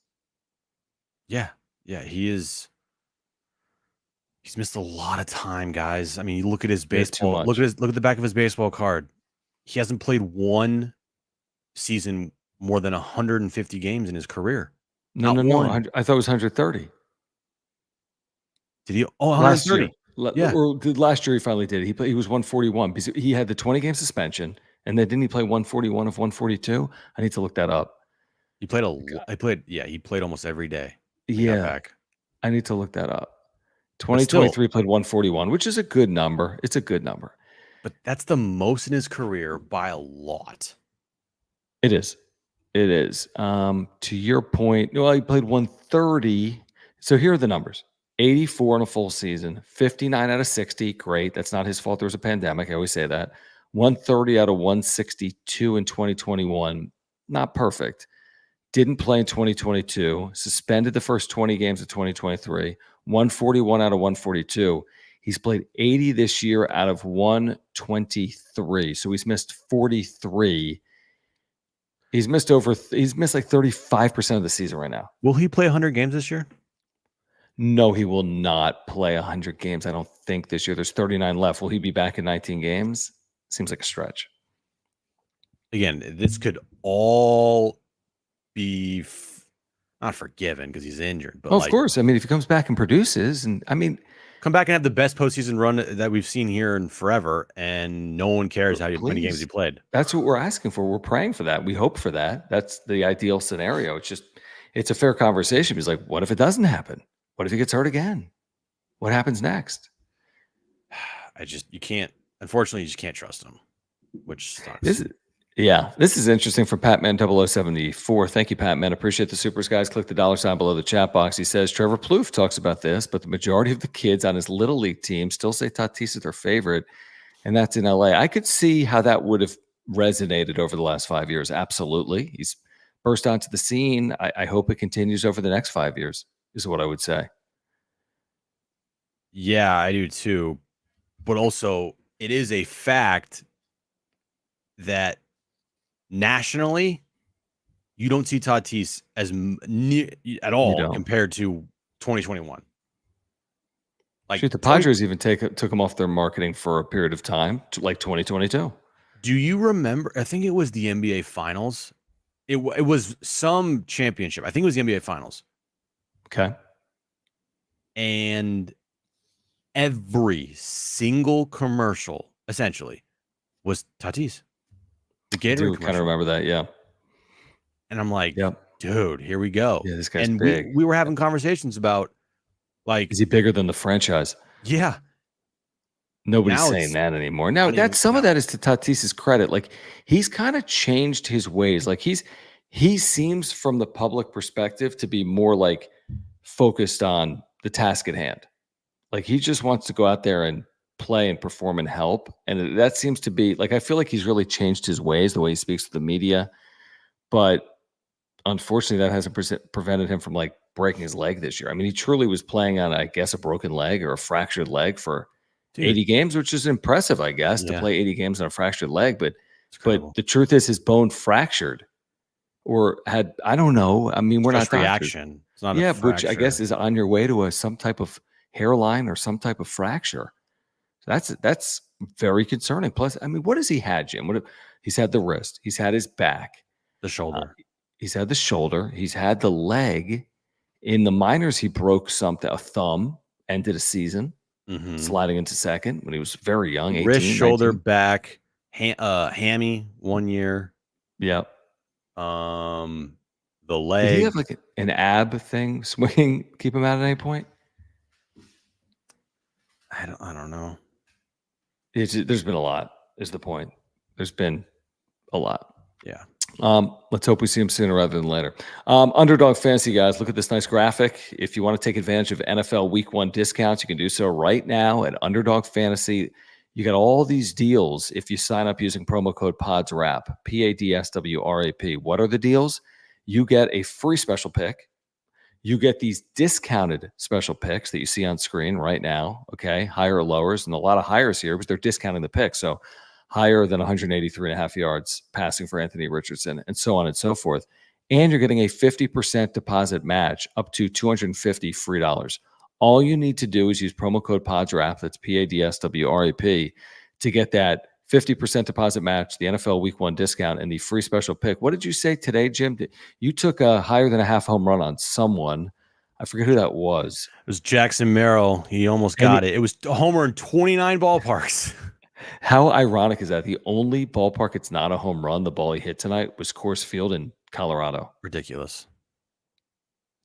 Yeah, he is. He's missed a lot of time, guys. I mean, you look at his baseball. Look at the back of his baseball card. He hasn't played one season more than 150 games in his career. No. I thought it was 130. Did he? Oh, 130. Or last year he finally did it. He was 141 because he had the 20-game suspension, and then didn't he play 141 of 142? I need to look that up. He played he played almost every day. I need to look that up. 2023 played 141, which is a good number. It's a good number. But that's the most in his career by a lot. It is. To your point, he played 130. So here are the numbers. 84 in a full season, 59 out of 60. Great. That's not his fault. There was a pandemic. I always say that. 130 out of 162 in 2021. Not perfect. Didn't play in 2022. Suspended the first 20 games of 2023. 141 out of 142. He's played 80 this year out of 123. So he's missed 43. He's missed like 35% of the season right now. Will he play 100 games this year? No, he will not play 100 games. I don't think this year. There's 39 left. Will he be back in 19 games? Seems like a stretch. Again, this could all be not forgiven because he's injured. But of course. I mean, if he comes back and produces, and I mean, come back and have the best postseason run that we've seen here in forever, and no one cares how many games he played. That's what we're asking for. We're praying for that. We hope for that. That's the ideal scenario. It's a fair conversation. He's like, what if it doesn't happen? What if he gets hurt again? What happens next? You can't. Unfortunately, you just can't trust him, which sucks. This is interesting from Patman 0074. Thank you, Patman. Appreciate the supers, guys. Click the $sign below the chat box. He says Trevor Plouffe talks about this, but the majority of the kids on his little league team still say Tatis is their favorite, and that's in LA. I could see how that would have resonated over the last 5 years. Absolutely. He's burst onto the scene. I hope it continues over the next 5 years, is what I would say. Yeah, I do too. But also, it is a fact that nationally, you don't see Tatis as at all compared to 2021. Like the Padres even took him off their marketing for a period of time, like 2022. Do you remember? I think it was the NBA Finals. It was some championship. I think it was the NBA Finals. Okay. And every single commercial, essentially, was Tatis. The Gatorade commercial. Kind of remember that, yeah. And I'm like, dude, here we go. Yeah, this guy's big. We were having conversations about, like, is he bigger than the franchise? Yeah. Nobody's saying that anymore. Now, of that is to Tatis's credit. Like, he's kind of changed his ways. Like, he seems from the public perspective to be more like focused on the task at hand. Like, he just wants to go out there and play and perform and help. And that seems to be like, I feel like he's really changed his ways, the way he speaks to the media. But unfortunately, that hasn't prevented him from like breaking his leg this year. I mean, he truly was playing on, I guess, a broken leg or a fractured leg for 80 games, which is impressive, I guess, to play 80 games on a fractured leg. But the truth is his bone fractured or had, I don't know. I mean, we're not reaction. It's not a fracture. Which I guess is on your way to some type of hairline or some type of fracture. That's very concerning. Plus, I mean, what has he had, Jim? He's had the wrist. He's had his back. The shoulder. He's had the shoulder. He's had the leg. In the minors, he broke a thumb, ended a season, sliding into second when he was very young. 18, wrist, shoulder, 19. back, hammy 1 year. Yep. The leg. Did he have like an ab thing swinging, keep him out at any point? I don't know. There's been a lot, is the point. There's been a lot. Yeah. Let's hope we see him sooner rather than later. Underdog Fantasy, guys, look at this nice graphic. If you want to take advantage of NFL Week 1 discounts, you can do so right now at Underdog Fantasy. You got all these deals if you sign up using promo code PODSWRAP, PADSWRAP. What are the deals? You get a free special pick. You get these discounted special picks that you see on screen right now, okay? Higher or lowers, and a lot of hires here because they're discounting the pick. So higher than 183.5 yards passing for Anthony Richardson, and so on and so forth. And you're getting a 50% deposit match up to $250 free dollars. All you need to do is use promo code PODSWRAP, that's PADSWRAP, to get that 50% deposit match, the NFL Week 1 discount, and the free special pick. What did you say today, Jim? You took a higher than a half home run on someone. I forget who that was. It was Jackson Merrill. He almost got it. It was a homer in 29 ballparks. How ironic is that? The only ballpark it's not a home run, the ball he hit tonight, was Coors Field in Colorado. Ridiculous.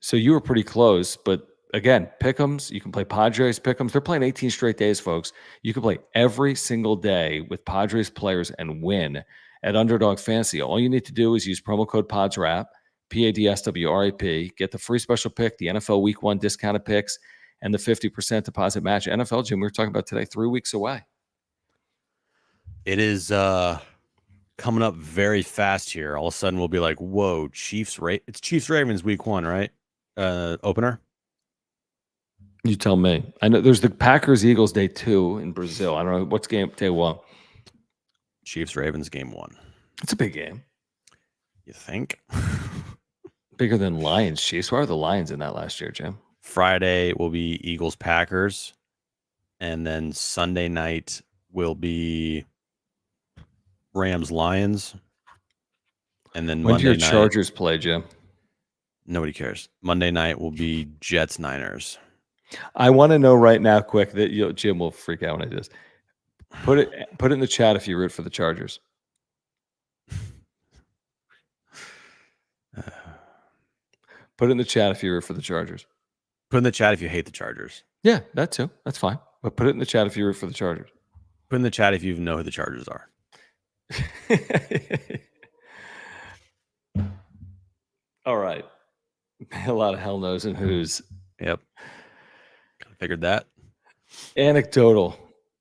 So you were pretty close, but again, pick'ems. You can play Padres pick'ems. They're playing 18 straight days, folks. You can play every single day with Padres players and win at Underdog Fantasy. All you need to do is use promo code PODSWRAP, PADSWRAP, get the free special pick, the NFL Week 1 discounted picks, and the 50% deposit match. NFL, Jim, we were talking about today, 3 weeks away. It is coming up very fast here. All of a sudden, we'll be like, whoa, it's Chiefs-Ravens Week 1, right? Opener? You tell me. I know there's the Packers-Eagles Day 2 in Brazil. I don't know. What's game day 1? Chiefs-Ravens Game 1. It's a big game. You think? Bigger than Lions Chiefs. Why are the Lions in that last year, Jim? Friday will be Eagles Packers, and then Sunday night will be Rams Lions, and then When do Monday your night Chargers play, Jim? nobody cares. Monday night will be Jets Niners. I want to know right now, quick, that Jim will freak out when I do this. Put it in the chat if you root for the Chargers. Put it in the chat if you root for the Chargers. Put in the chat if you hate the Chargers. Yeah, that too. That's fine. But put it in the chat if you root for the Chargers. Put in the chat if you even know who the Chargers are. All right. A lot of hell knows and who's. Yep. Figured that. Anecdotal.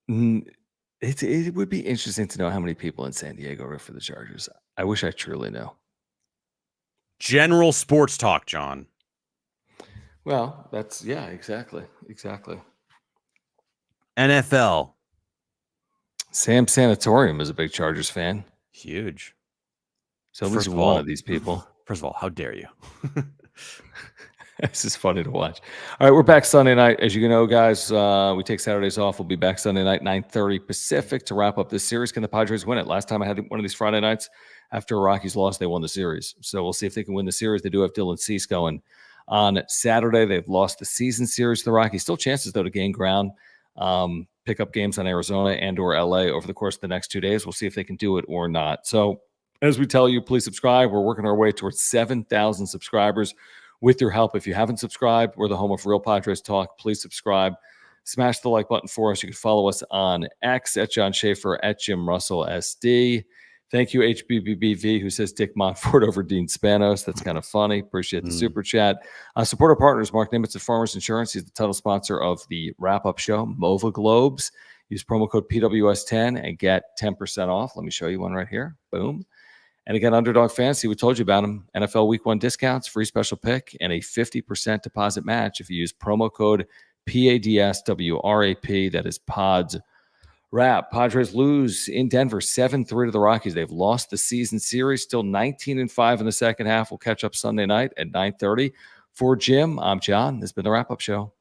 It would be interesting to know how many people in San Diego root for the Chargers. I wish I truly knew. General sports talk, John. Well, exactly. NFL. Sam Sanatorium is a big Chargers fan. Huge. So at least one of these people. First of all, how dare you? This is funny to watch. All right, we're back Sunday night. As you know, guys, we take Saturdays off. We'll be back Sunday night, 9:30 Pacific, to wrap up this series. Can the Padres win it? Last time I had one of these Friday nights, after Rockies lost, they won the series. So we'll see if they can win the series. They do have Dylan Cease going on Saturday. They've lost the season series to the Rockies. Still chances, though, to gain ground, pick up games on Arizona and or LA over the course of the next 2 days. We'll see if they can do it or not. So as we tell you, please subscribe. We're working our way towards 7,000 subscribers. With your help, if you haven't subscribed, we're the home of Real Padres Talk. Please subscribe. Smash the like button for us. You can follow us on X at John Schaefer, at Jim Russell SD. Thank you, HBBBV, who says Dick Montfort over Dean Spanos. That's kind of funny. Appreciate the super chat. Support our partners, Mark Nimitz at Farmers Insurance. He's the title sponsor of the wrap-up show, MOVA Globes. Use promo code PWS10 and get 10% off. Let me show you one right here. Boom. And again, Underdog Fantasy, we told you about them. NFL Week 1 discounts, free special pick, and a 50% deposit match if you use promo code PADSWRAP. That is Pods Wrap. Padres lose in Denver 7-3 to the Rockies. They've lost the season series, still 19-5 in the second half. We'll catch up Sunday night at 9:30. For Jim, I'm John. This has been the wrap-up show.